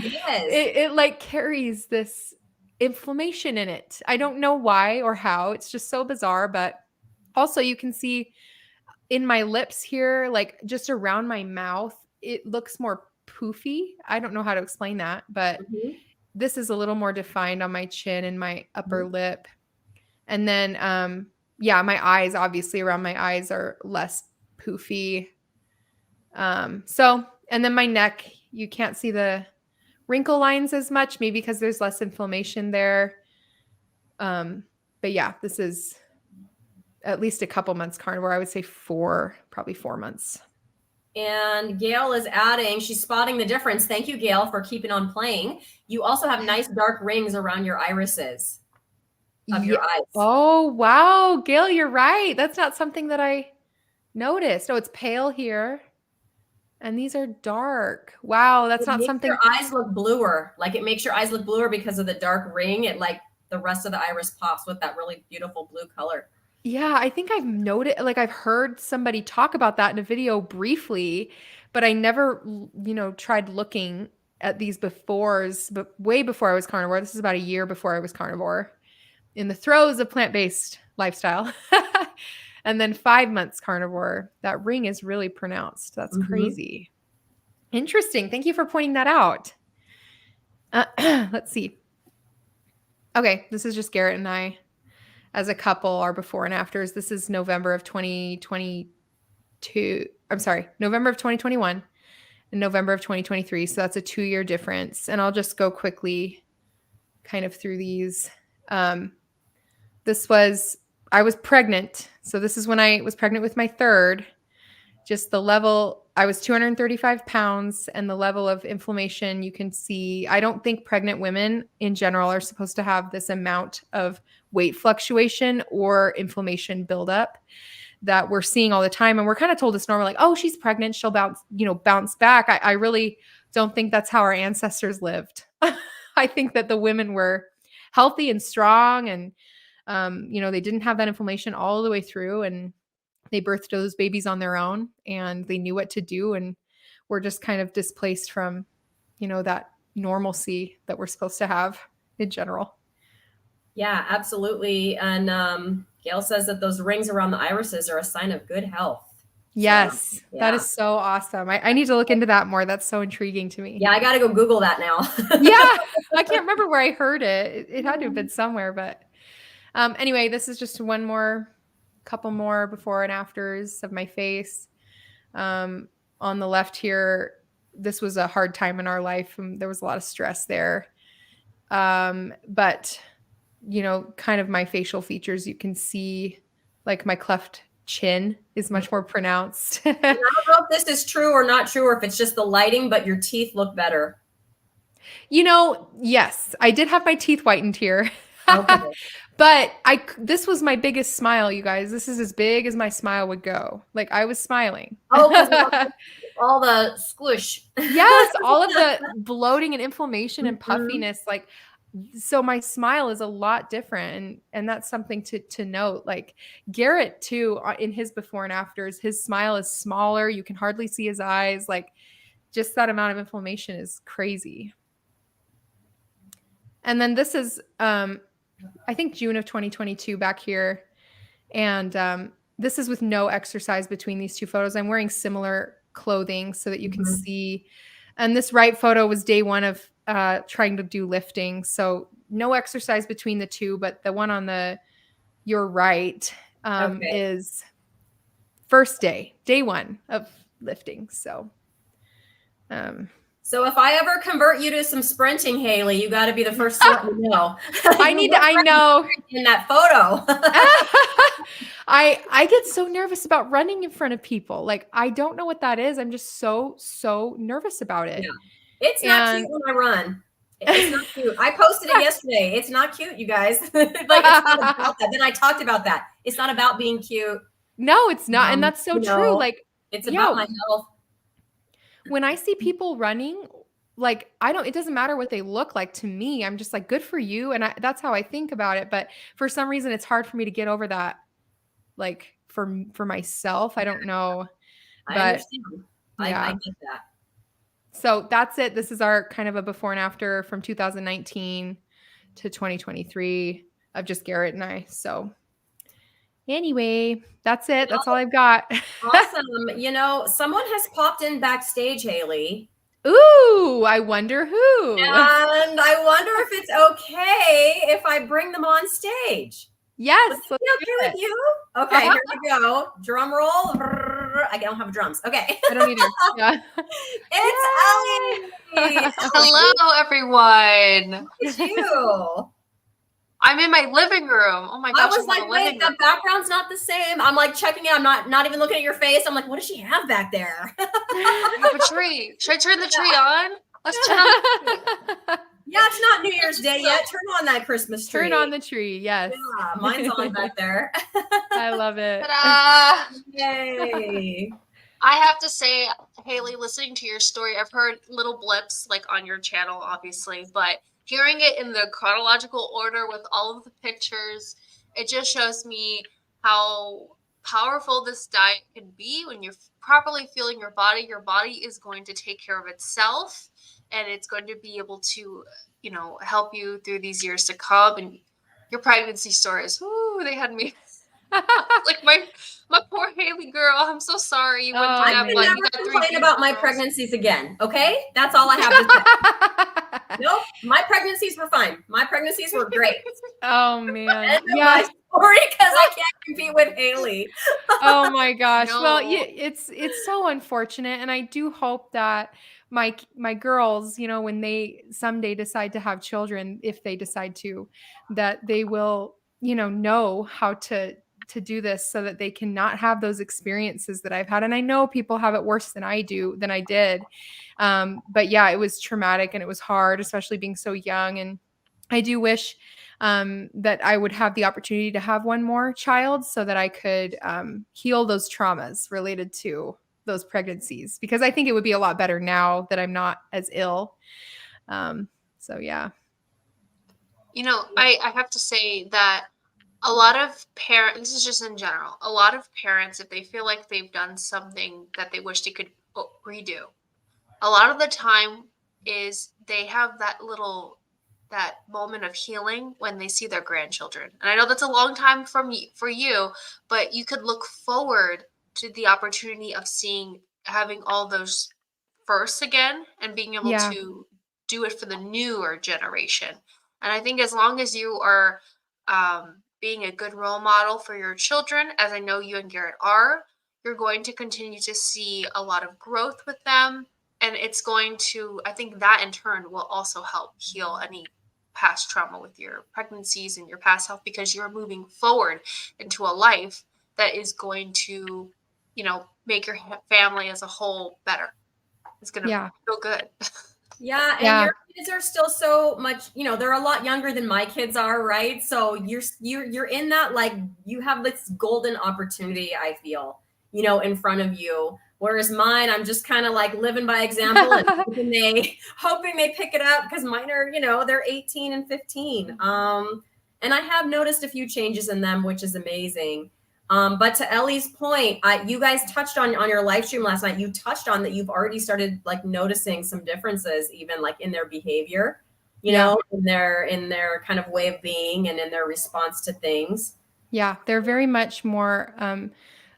Yes. It carries this inflammation in it. I don't know why or how. It's just so bizarre. But also you can see in my lips here, just around my mouth, it looks more poofy. I don't know how to explain that, but this is a little more defined on my chin and my upper lip. And then, my eyes, obviously around my eyes are less poofy. And then my neck, you can't see the wrinkle lines as much, maybe because there's less inflammation there. But yeah, this is at least a couple months carnivore. I would say probably 4 months. And Gail is adding, she's spotting the difference. Thank you, Gail, for keeping on playing. You also have nice dark rings around your irises of your eyes. Oh, wow. Gail, you're right. That's not something that I noticed. Oh, it's pale here. And these are dark. Wow. That's not something. Your eyes look bluer. It makes your eyes look bluer because of the dark ring. It the rest of the iris pops with that really beautiful blue color. Yeah, I think I've noted, I've heard somebody talk about that in a video briefly, but I never, tried looking at these befores, but way before I was carnivore. This is about a year before I was carnivore, in the throes of plant-based lifestyle. And then 5 months carnivore. That ring is really pronounced. That's crazy. Interesting. Thank you for pointing that out. Let's see. Okay, this is just Garrett and I as a couple, our before and afters. This is November of 2022. I'm sorry, November of 2021 and November of 2023. So that's a 2-year difference. And I'll just go quickly kind of through these. I was pregnant. So this is when I was pregnant with my third. Just the level, I was 235 pounds, and the level of inflammation you can see. I don't think pregnant women in general are supposed to have this amount of weight fluctuation or inflammation buildup that we're seeing all the time. And we're kind of told it's normal, oh, she's pregnant, she'll bounce back. I really don't think that's how our ancestors lived. I think that the women were healthy and strong, and they didn't have that inflammation all the way through, and they birthed those babies on their own, and they knew what to do, and were just kind of displaced from, that normalcy that we're supposed to have in general. Yeah, absolutely. And Gail says that those rings around the irises are a sign of good health. Yes, so, yeah. That is so awesome. I need to look into that more. That's so intriguing to me. Yeah, I got to go Google that now. Yeah, I can't remember where I heard it. It had to have been somewhere, but anyway, this is just couple more before and afters of my face. On the left here, this was a hard time in our life, and there was a lot of stress there. But kind of my facial features, you can see my cleft chin is much more pronounced. And I don't know if this is true or not true, or if it's just the lighting, but your teeth look better. Yes, I did have my teeth whitened here. Okay. But this was my biggest smile, you guys. This is as big as my smile would go. Like I was smiling. Oh, because all the squish. Yes, all of the bloating and inflammation and Mhm. puffiness, like so my smile is a lot different, and that's something to note. Like Garrett too, in his before and afters, his smile is smaller. You can hardly see his eyes. Like just that amount of inflammation is crazy. And then this is I think June of 2022 back here. And this is with no exercise between these two photos. I'm wearing similar clothing so that you can see. And this right photo was day one of trying to do lifting. So no exercise between the two, but the one on your right is first day one of lifting. So So if I ever convert you to some sprinting, Hayley, you got to be the first to let me know. I know in that photo. I get so nervous about running in front of people. Like I don't know what that is. I'm just so nervous about it. Yeah. It's not cute when I run. It's not cute. I posted it yesterday. It's not cute, you guys. Like it's not about that. Then I talked about that. It's not about being cute. No, it's not. And that's so true. Like it's about my health. When I see people running, like it doesn't matter what they look like to me. I'm just like, good for you. And that's how I think about it. But for some reason, it's hard for me to get over that. Like for myself, I don't know. I understand. Yeah. I get that. So that's it. This is our kind of a before and after from 2019 to 2023 of just Garrett and I. So anyway, that's it. That's all I've got. Awesome. Someone has popped in backstage, Hayley. Ooh, I wonder who. And I wonder if it's okay if I bring them on stage. Yes. Would that be okay with you? Okay, here we go. Drum roll. I don't have drums. Okay. I don't either. Yeah. It's Ellie. Hello, everyone. It's you. I'm in my living room. Oh my gosh. I was like, wait, the background's not the same. I'm like checking it. I'm not even looking at your face. I'm like, what does she have back there? I have a tree. Should I turn the tree on? Let's turn on the tree. Yeah, it's not New Year's Day yet. Turn on that Christmas tree. Turn on the tree. Yes. Yeah, mine's on back there. I love it. Yay. I have to say, Hayley, listening to your story, I've heard little blips like on your channel, obviously, but hearing it in the chronological order with all of the pictures, it just shows me how powerful this diet can be when you're properly fueling your body. Your body is going to take care of itself, and it's going to be able to, help you through these years to come. And your pregnancy stories, they had me like my poor Hayley girl. I'm so sorry you went through that. I can never complain about my pregnancies again. Okay, that's all I have to say. Nope, my pregnancies were fine. My pregnancies were great. Oh man, yeah. Story because I can't compete with Hayley. Oh my gosh. No. Well, it's so unfortunate, and I do hope that my girls, when they someday decide to have children, if they decide to, that they will, know how to do this so that they can not have those experiences that I've had. And I know people have it worse than I did. But yeah, it was traumatic and it was hard, especially being so young. And I do wish that I would have the opportunity to have one more child so that I could heal those traumas related to those pregnancies, because I think it would be a lot better now that I'm not as ill. So yeah. I have to say that a lot of parents, this is just in general, a lot of parents, if they feel like they've done something that they wish they could redo, a lot of the time is they have that moment of healing when they see their grandchildren. And I know that's a long time for you, but you could look forward to the opportunity of having all those firsts again and being able to do it for the newer generation. And I think as long as you are being a good role model for your children, as I know you and Garrett are, you're going to continue to see a lot of growth with them. And it's going to, I think that in turn will also help heal any past trauma with your pregnancies and your past health, because you're moving forward into a life that is going to, make your family as a whole better. It's going to feel good. Yeah. And your kids are still so much, they're a lot younger than my kids are. Right. So you're in that, like, you have this golden opportunity, I feel, in front of you. Whereas mine, I'm just kind of like living by example and hoping they pick it up, because mine are, they're 18 and 15. And I have noticed a few changes in them, which is amazing. But to Ellie's point, you guys touched on your live stream last night. You touched on that you've already started like noticing some differences, even like in their behavior, in their kind of way of being and in their response to things. Yeah, they're very much more,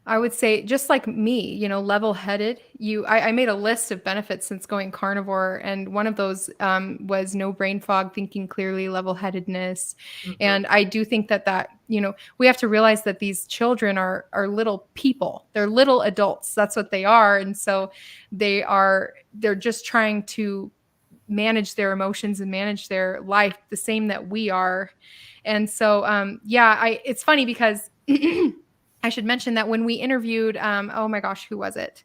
I would say, just like me, level-headed. I made a list of benefits since going carnivore, and one of those was no brain fog, thinking clearly, level-headedness. Mm-hmm. And I do think that we have to realize that these children are little people. They're little adults. That's what they are. And so they're just trying to manage their emotions and manage their life the same that we are. And so, it's funny because I should mention that when we interviewed, oh my gosh, who was it?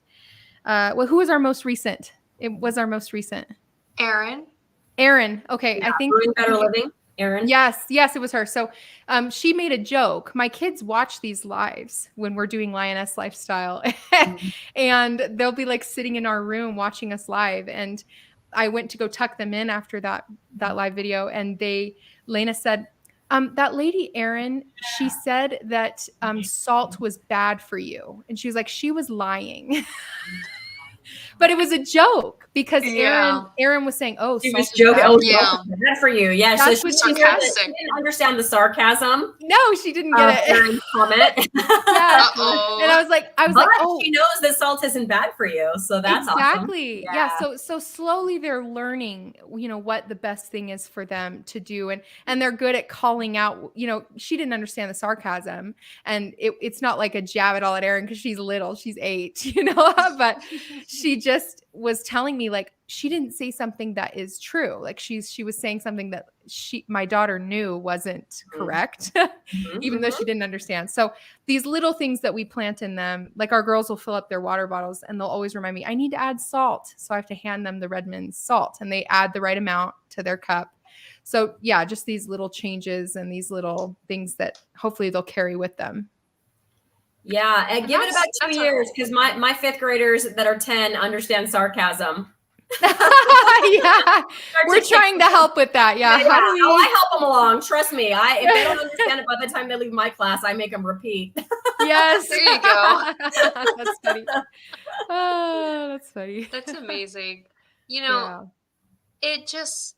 Who was our most recent? It was our most recent. Erin. Okay. Yeah, I think Better Living. Erin. Yes, it was her. So she made a joke. My kids watch these lives when we're doing Lioness Lifestyle, and they'll be like sitting in our room watching us live. And I went to go tuck them in after that live video, and Lena said, that lady Erin, she said that salt was bad for you, and she was like, she was lying. But it was a joke because Erin was saying, "Oh, she was joking. Bad bad for you." Yeah, that's so she didn't understand the sarcasm. No, she didn't get it. Erin's comment. And I was like, oh, she knows that salt isn't bad for you, so that's exactly. Awesome. Yeah. So slowly they're learning, what the best thing is for them to do, and they're good at calling out. She didn't understand the sarcasm, and it's not like a jab at all at Erin because she's little, she's 8, but she just was telling me like she didn't say something that is true. Like she was saying something that my daughter knew wasn't correct, even though she didn't understand. So these little things that we plant in them, like our girls will fill up their water bottles and they'll always remind me, I need to add salt. So I have to hand them the Redmond's salt, and they add the right amount to their cup. So yeah, just these little changes and these little things that hopefully they'll carry with them. Yeah, and give it about 2 years, because my 5th graders that are 10 understand sarcasm. Yeah, we're trying to help with that. Yeah, I help them along. Trust me. If they don't understand it by the time they leave my class, I make them repeat. Yes, there you go. That's funny. Oh, that's funny. That's amazing. It just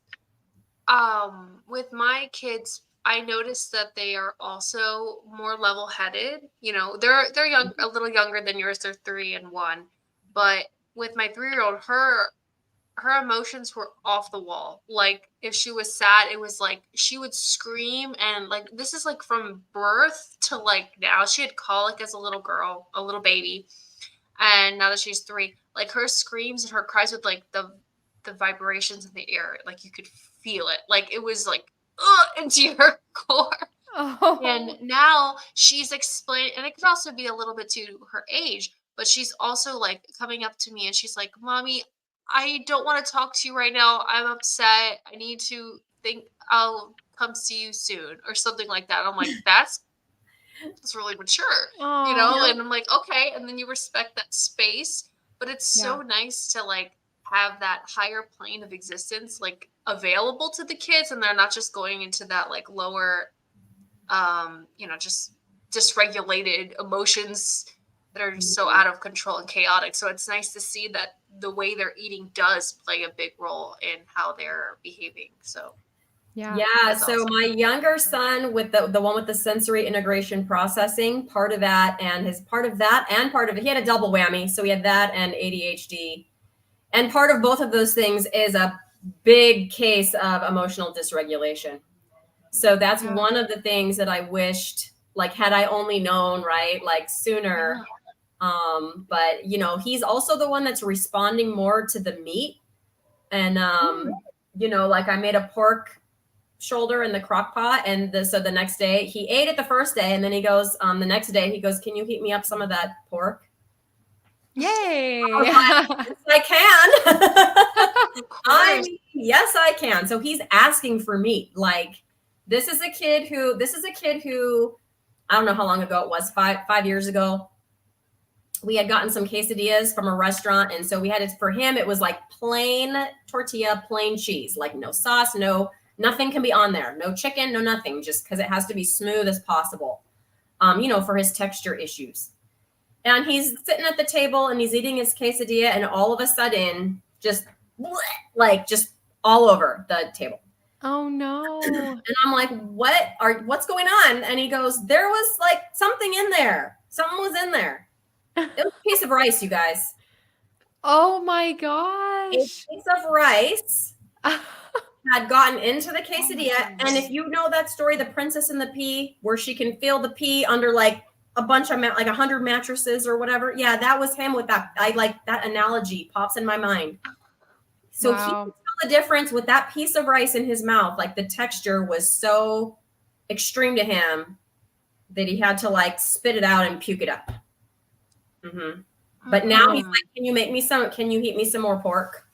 with my kids, I noticed that they are also more level-headed. They're young, a little younger than yours. They're 3 and 1. But with my 3-year-old, her emotions were off the wall. Like if she was sad, it was like she would scream, and like this is like from birth to like now. She had colic as a little girl, a little baby, and now that she's 3, like her screams and her cries with like the vibrations in the air, like you could feel it. Like it was like into your core. Oh. And now she's explaining, and it could also be a little bit to her age, but she's also like coming up to me and she's like, Mommy, I don't want to talk to you right now. I'm upset. I need to think. I'll come see you soon, or something like that. I'm like, that's really mature, and I'm like, okay. And then you respect that space, but it's so nice to like have that higher plane of existence like available to the kids, and they're not just going into that like lower just dysregulated emotions that are just so out of control and chaotic. So it's nice to see that the way they're eating does play a big role in how they're behaving. So so awesome. My younger son, with the one with the sensory integration processing, part of that, and part of it, he had a double whammy. So he had that and ADHD. And part of both of those things is a big case of emotional dysregulation. So that's one of the things that I wished, like, had I only known, right, like sooner. But he's also the one that's responding more to the meat. And like I made a pork shoulder in the crock pot. And so the next day he ate it the first day. And then he goes, the next day he goes, can you heat me up some of that pork? Yay. Yes, I can. Yes, I can. So he's asking for meat. Like this is a kid who, I don't know how long ago it was, 5 years ago. We had gotten some quesadillas from a restaurant. And so we had it for him. It was like plain tortilla, plain cheese, like no sauce, nothing can be on there. No chicken, no nothing, just because it has to be smooth as possible, for his texture issues. And he's sitting at the table and he's eating his quesadilla. And all of a sudden, just all over the table. Oh no. And I'm like, what's going on? And he goes, there was like something in there. Something was in there. It was a piece of rice, you guys. Oh my gosh. A piece of rice had gotten into the quesadilla. And if you know that story, The Princess and the Pea, where she can feel the pea under like a bunch of like 100 mattresses or whatever. Yeah, that was him with that. I like that analogy pops in my mind. So he could tell the difference with that piece of rice in his mouth. Like the texture was so extreme to him that he had to like spit it out and puke it up. Mm-hmm. But now he's like, can you heat me some more pork?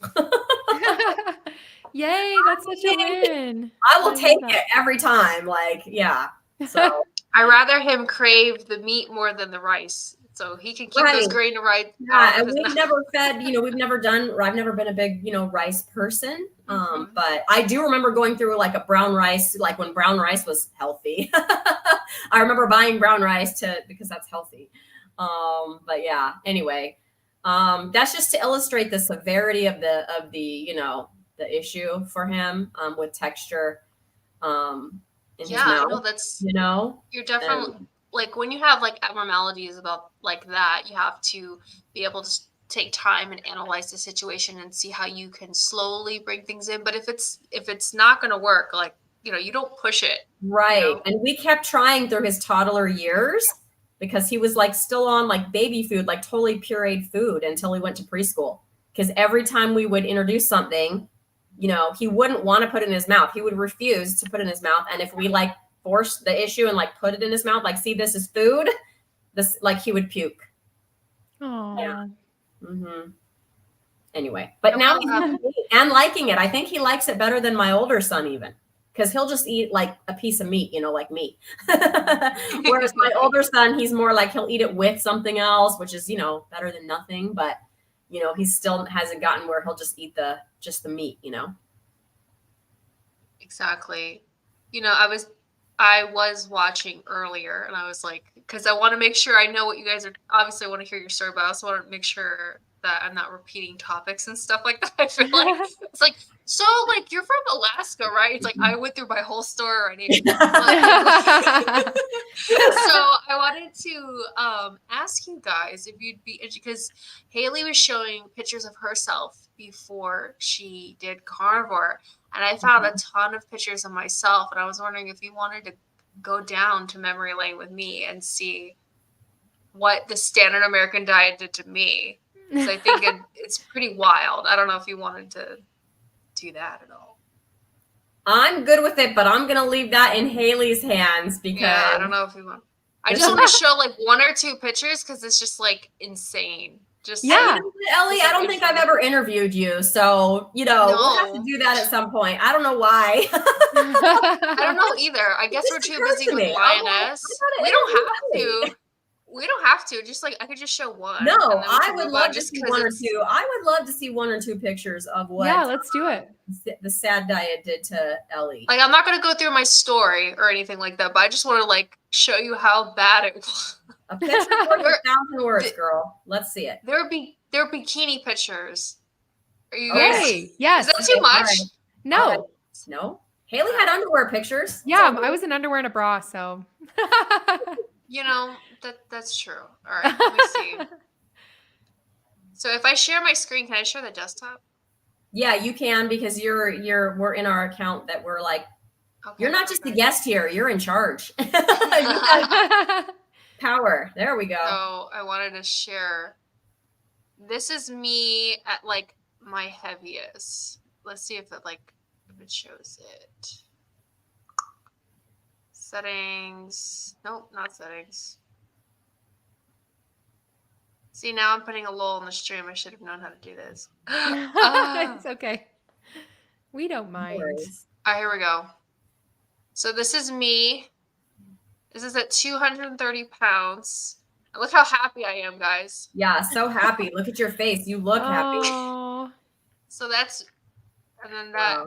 Yay, that's such a win. I will take it every time. Like, yeah. So I rather him crave the meat more than the rice. So he can keep those grain of rice. Yeah, and we've never fed, I've never been a big, rice person. But I do remember going through like a brown rice, like when brown rice was healthy. I remember buying brown rice because that's healthy. But yeah, anyway, that's just to illustrate the severity of the issue for him, with texture, in his mouth. I know that's, you're definitely like when you have like abnormalities about like that, you have to be able to take time and analyze the situation and see how you can slowly bring things in. But if it's not going to work, like, you don't push it. Right. And we kept trying through his toddler years, because he was like still on like baby food, like totally pureed food, until he went to preschool. Because every time we would introduce something, he wouldn't want to put it in his mouth. He would refuse to put it in his mouth. And if we like forced the issue and like put it in his mouth, like, see, this is food, he would puke. Oh. Yeah. Mm-hmm. Anyway, but now he's and liking it. I think he likes it better than my older son even. Because he'll just eat like a piece of meat, like meat. Whereas my older son, he's more like he'll eat it with something else, which is, better than nothing. But, he still hasn't gotten where he'll just eat just the meat, Exactly. I was watching earlier and I was like, because I want to make sure I know what you guys are, obviously I want to hear your story, but I also want to make sure that I'm not repeating topics and stuff like that. I feel like it's like, so like you're from Alaska, right? It's like I went through my whole story already. So I wanted to ask you guys if you'd be, because Hayley was showing pictures of herself before she did Carnivore, and I found a ton of pictures of myself, and I was wondering if you wanted to go down to memory lane with me and see what the standard American diet did to me. So I think it's pretty wild. I don't know if you wanted to do that at all. I'm good with it, but I'm going to leave that in Hayley's hands because I don't know if you want. I just want to show like 1 or 2 pictures because it's just like insane. Ellie, I don't think I've ever interviewed you, so we'll have to do that at some point. I don't know why. I don't know either. I guess we're too busy with Lioness. We don't have to. Just like I could just show one. No, I would love to see 1 or 2. I would love to see 1 or 2 pictures of what. Yeah, let's do it. The sad diet did to Ellie. Like I'm not gonna go through my story or anything like that, but I just want to like show you how bad it was. A picture worth 1,000 words, girl. Let's see it. There are bikini pictures. Are you guys? Yes. Is that too much? Right. No. No. Haley had underwear pictures. Yeah, I was in underwear and a bra, so. That's true. All right, let me see. So if I share my screen, can I share the desktop? Yeah, you can, because we're in our account that we're like, you're not just a guest here, you're in charge. Power. There we go. So I wanted to share. This is me at like my heaviest. Let's see if it shows it. Settings. Nope, not settings. See, now I'm putting a lull in the stream. I should have known how to do this. It's okay. We don't mind. All right, here we go. So this is me. This is at 230 pounds. And look how happy I am, guys. Yeah, so happy. Look at your face. You look happy. Oh, So that's, and then that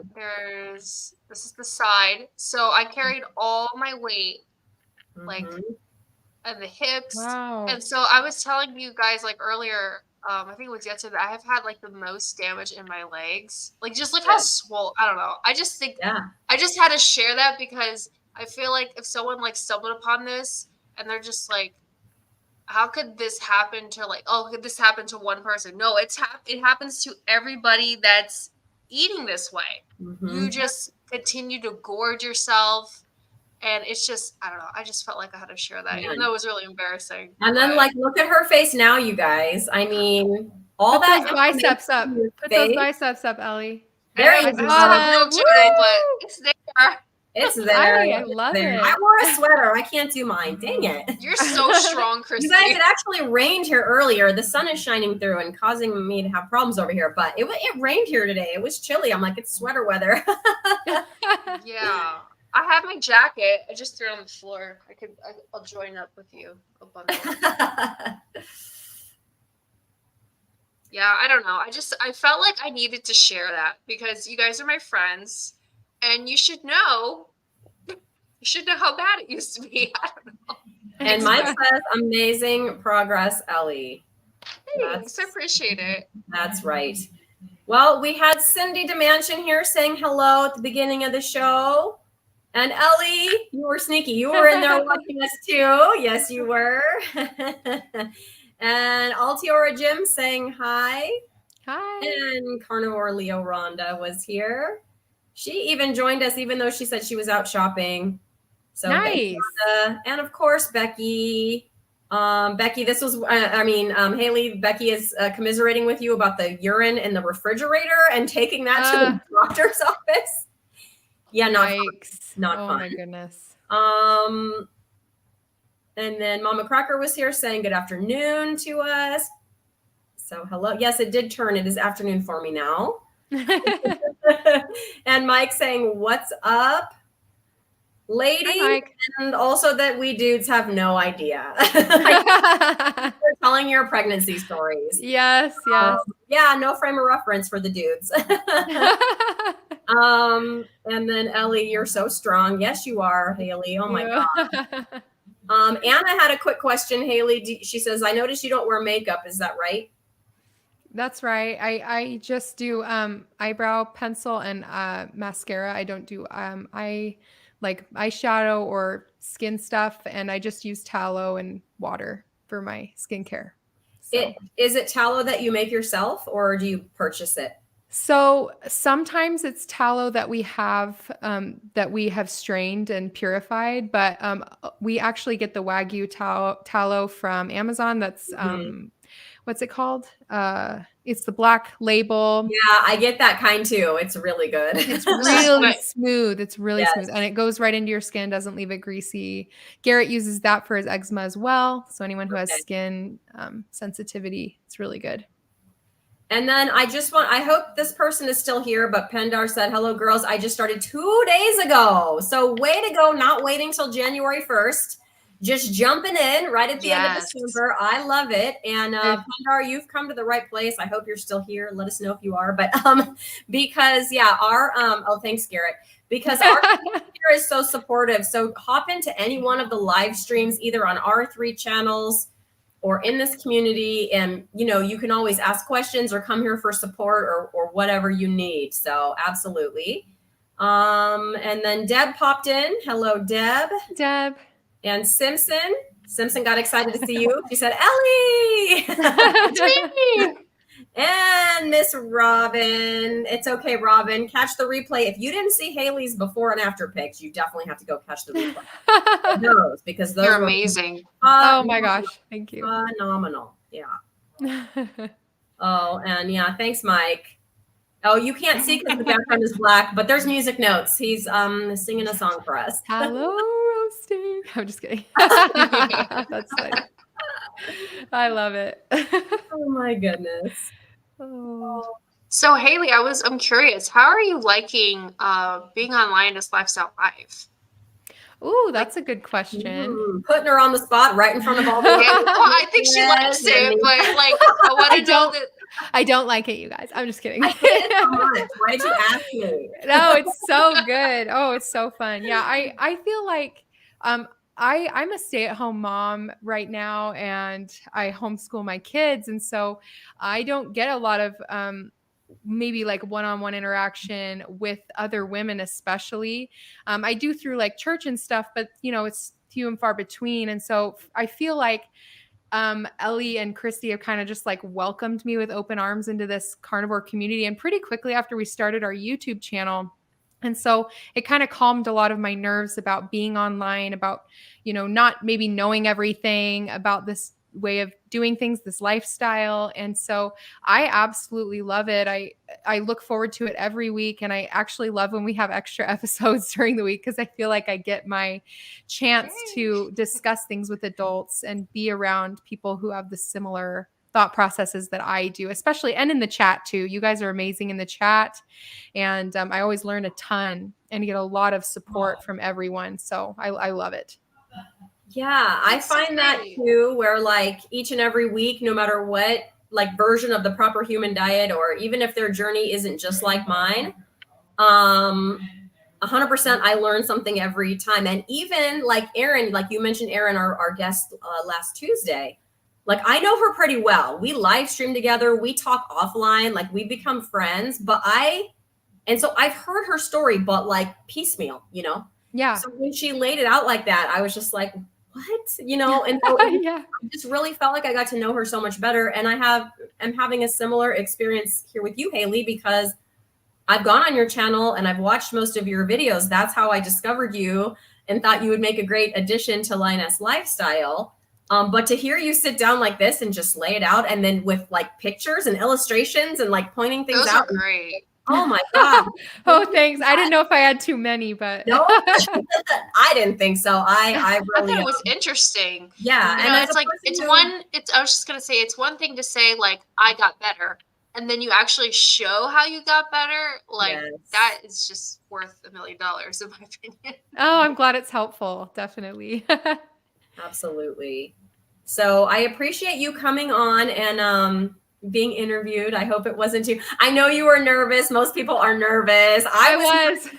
this is the side. So I carried all my weight, like, and the hips. wow. And so I was telling you guys, like, earlier, I think it was yesterday, I have had, like, the most damage in my legs. Like, just look how swole. I don't know. I just think, I just had to share that because I feel like if someone, like, stumbled upon this and they're just like, how could this happen to, like, oh, could this happen to one person? No, it happens to everybody that's eating this way. You just continue to gorge yourself. And it's just, I don't know. I just felt like I had to share that, even though it was really embarrassing. And then, like, look at her face now, you guys. I mean, all Put that those biceps up. Put those biceps up, Ellie. There you go. go. But it's there. It's there. I love it. I wore a sweater. I can't do mine. Dang it. You're so strong, Christy. You guys, it actually rained here earlier. The sun is shining through and causing me to have problems over here. But it rained here today. It was chilly. I'm like, it's sweater weather. Yeah. I have my jacket. I just threw it on the floor. I'll join up with you. Yeah, I don't know. I felt like I needed to share that because you guys are my friends and you should know how bad it used to be. I don't know. And Mike says, amazing progress, Ellie. Thanks. I appreciate it. That's right. Well, we had Cindy DeMansion here saying hello at the beginning of the show. And Ellie, you were sneaky. You were in there watching us too. Yes, you were. And Altiora Jim saying hi. Hi. And Carnivore Leo Rhonda was here. She even joined us, even though she said she was out shopping. So nice. And of course, Becky. Becky, this was, Hayley, Becky is commiserating with you about the urine in the refrigerator and taking that to the doctor's office. Yeah, not fun. Oh my goodness. And then Mama Cracker was here saying good afternoon to us. So hello. Yes, it did turn. It is afternoon for me now. And Mike saying, what's up, lady? Hi, Mike. And also that we dudes have no idea. We're telling your pregnancy stories. Yes. Yeah, no frame of reference for the dudes. And then Ellie, you're so strong. Yes, you are, Hayley. Oh my God. Anna had a quick question, Hayley. She says, I noticed you don't wear makeup. Is that right? That's right. I just do eyebrow pencil and mascara. I don't do I like eyeshadow or skin stuff, and I just use tallow and water for my skincare. So. Is it tallow that you make yourself, or do you purchase it? So sometimes it's tallow that we have strained and purified, but we actually get the Wagyu tallow from Amazon. That's what's it called? It's the black label. Yeah, I get that kind too. It's really good. It's really smooth. It's really smooth, and it goes right into your skin. Doesn't leave it greasy. Garrett uses that for his eczema as well. So anyone who has skin sensitivity, it's really good. And then I hope this person is still here, but Pendar said, hello, girls. I just started 2 days ago. So way to go. Not waiting till January 1st. Just jumping in right at the end of December. I love it. And Pendar, you've come to the right place. I hope you're still here. Let us know if you are. But because, thanks, Garrett. Because our here is so supportive. So hop into any one of the live streams, either on our 3 channels or in this community, and you can always ask questions or come here for support or whatever you need. So absolutely. And then Deb popped in. Hello, Deb. And Simpson got excited to see you. She said, Ellie. It's me. And Miss Robin. It's okay, Robin. Catch the replay. If you didn't see Hayley's before and after pics, you definitely have to go catch the replay. Those, because those are amazing. Oh my gosh. Thank you. Phenomenal. Yeah. Oh, and yeah, thanks, Mike. Oh, you can't see because the background is black, but there's music notes. He's singing a song for us. Hello, roasting. I'm just kidding. That's funny. I love it. Oh my goodness. Oh. So Hayley, I'm curious, how are you liking being online as Lifestyle Live? Ooh, that's a good question. Putting her on the spot right in front of all the Yeah, well, I think she likes it, but like I want to know that. I don't like it, you guys. I'm just kidding. I hate it so much. Why did you ask me? No, it's so good. Oh, it's so fun. Yeah, I feel like I'm a stay-at-home mom right now, and I homeschool my kids, and so I don't get a lot of maybe like one-on-one interaction with other women, especially. I do through like church and stuff, but it's few and far between, and so I feel like Ellie and Christy have kind of just like welcomed me with open arms into this carnivore community, and pretty quickly after we started our YouTube channel. And so it kind of calmed a lot of my nerves about being online, about, not maybe knowing everything about this way of doing things, this lifestyle. And so I absolutely love it. I look forward to it every week. And I actually love when we have extra episodes during the week, because I feel like I get my chance to discuss things with adults and be around people who have the similar thought processes that I do, especially, and in the chat too. You guys are amazing in the chat. And I always learn a ton and get a lot of support from everyone. So I love it. Yeah, I find that too, where like each and every week, no matter what like version of the proper human diet, or even if their journey isn't just like mine, 100% I learn something every time. And even like Erin, like you mentioned, Erin, our guest last Tuesday, like I know her pretty well. We live stream together. We talk offline, like we become friends, and so I've heard her story, but like piecemeal, Yeah. So when she laid it out like that, I was just like, what? And so yeah. I just really felt like I got to know her so much better. And I'm having a similar experience here with you, Hayley, because I've gone on your channel and I've watched most of your videos. That's how I discovered you and thought you would make a great addition to Lioness Lifestyle. But to hear you sit down like this and just lay it out, and then with like pictures and illustrations and like pointing things out. Those are great. Oh my God. Oh, thanks. I didn't know if I had too many, but no, I didn't think so. I really thought it was interesting. Yeah. And it's like, I was just going to say, it's one thing to say like, I got better. And then you actually show how you got better. Like that is just worth $1 million in my opinion. Oh, I'm glad it's helpful. Definitely. Absolutely. So I appreciate you coming on and, being interviewed. I hope it wasn't too. I know you were nervous. Most people are nervous. I was.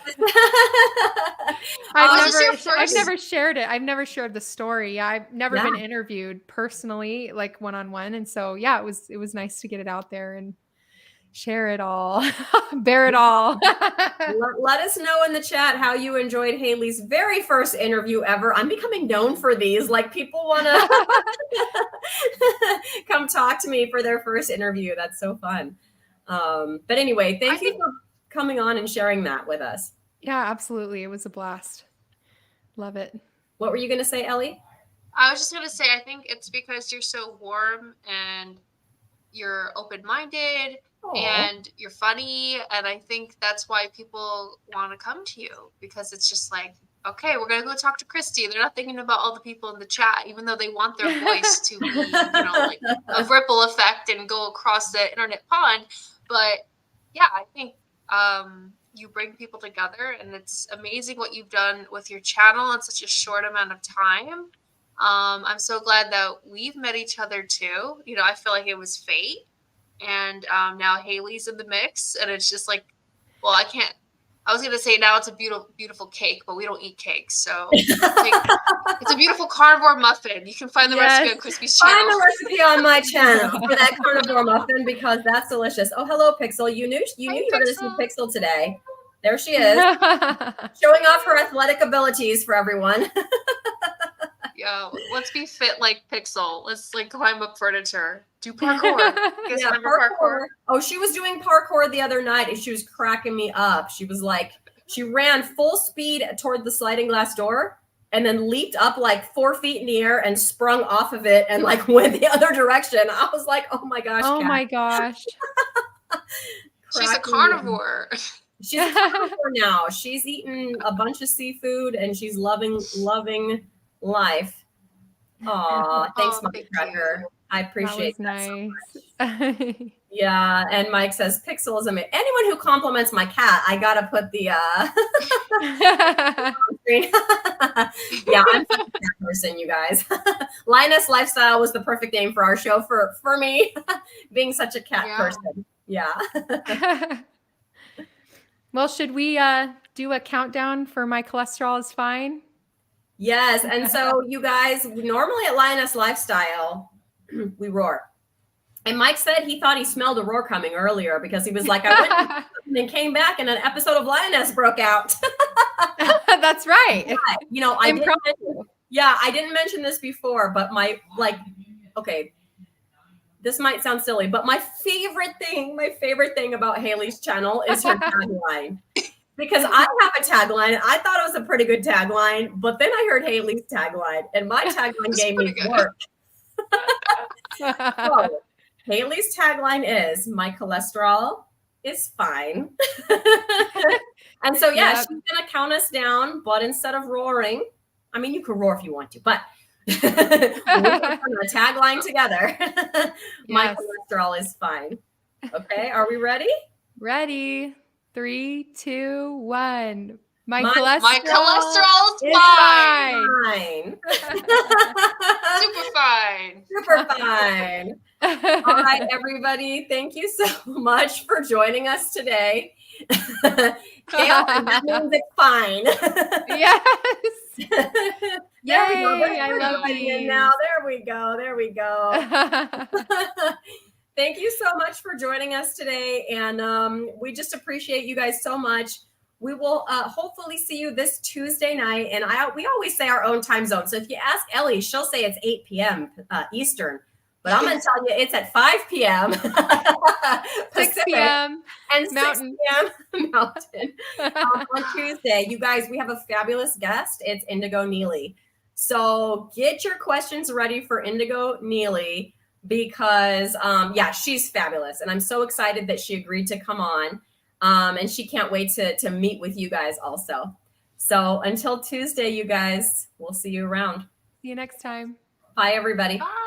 I've never shared it. I've never shared the story. Yeah, I've never been interviewed personally, like one-on-one. And so, yeah, it was nice to get it out there and share it all, bear it all. Let us know in the chat how you enjoyed Hayley's very first interview ever. I'm becoming known for these. Like people want to come talk to me for their first interview. That's so fun. But anyway, thank you for coming on and sharing that with us. Yeah, absolutely. It was a blast. Love it. What were you going to say, Ellie? I was just going to say, I think it's because you're so warm and you're open-minded. Aww. And you're funny, and I think that's why people want to come to you, because it's just like, okay, we're gonna go talk to Christy. They're not thinking about all the people in the chat, even though they want their voice to be, like a ripple effect and go across the internet pond. But yeah, I think you bring people together, and it's amazing what you've done with your channel in such a short amount of time. I'm so glad that we've met each other too. I feel like it was fate. And now Hayley's in the mix, and it's just like, well, I was going to say now it's a beautiful, beautiful cake, but we don't eat cakes. So it's a beautiful carnivore muffin. You can find the recipe on Crispy's channel. Find the recipe on my channel for that carnivore muffin, because that's delicious. Oh, hello, Pixel. You knew you were going to see Pixel today. There she is, showing off her athletic abilities for everyone. Yeah, let's be fit like Pixel. Let's like climb up furniture. Do parkour. Yeah, parkour. Oh, she was doing parkour the other night and she was cracking me up. She was like, she ran full speed toward the sliding glass door and then leaped up like 4 feet in the air and sprung off of it and like went the other direction. I was like, oh my gosh. Oh my gosh. She's a cracking me up. carnivore. She's a carnivore now. She's eaten a bunch of seafood and she's loving life. Aw, thanks, Oh, Mike thank Cracker. you. I appreciate that was that so much. nice. Yeah, and Mike says Pixel is amazing. Anyone who compliments my cat, I gotta put the screen. Yeah, I'm such a cat person, you guys. Lioness Lifestyle was the perfect name for our show for me, being such a cat person. Yeah. Well, should we do a countdown for My Cholesterol is Fine? Yes, and so you guys, normally at Lioness Lifestyle, we roar. And Mike said he thought he smelled a roar coming earlier because he was like, I went and came back and an episode of Lioness broke out. That's right. Yeah, you know, I didn't mention this before, but okay, this might sound silly, but my favorite thing about Hayley's channel is her tagline. Because I have a tagline. I thought it was a pretty good tagline, but then I heard Hayley's tagline, and my tagline gave me work. So, Hayley's tagline is, my cholesterol is fine. And so, she's going to count us down, but instead of roaring, I mean, you can roar if you want to, but we're going to put a tagline together. My cholesterol is fine. Okay, are we ready? Ready. 3, 2, 1. My cholesterol is fine. Super fine. Super fine. All right, everybody. Thank you so much for joining us today. Kaylin, that means it's fine. Yes. Yay, I love you. Now, there we go. Thank you so much for joining us today. And we just appreciate you guys so much. We will hopefully see you this Tuesday night. And we always say our own time zone. So if you ask Ellie, she'll say it's 8 p.m. Eastern. But I'm going to tell you it's at 5 p.m. 6 p.m. and Mountain. 6 p.m. Mountain on Tuesday. You guys, we have a fabulous guest. It's Indigo Neely. So get your questions ready for Indigo Neely because, she's fabulous. And I'm so excited that she agreed to come on. And she can't wait to meet with you guys also. So until Tuesday, you guys, we'll see you around. See you next time. Bye, everybody. Bye.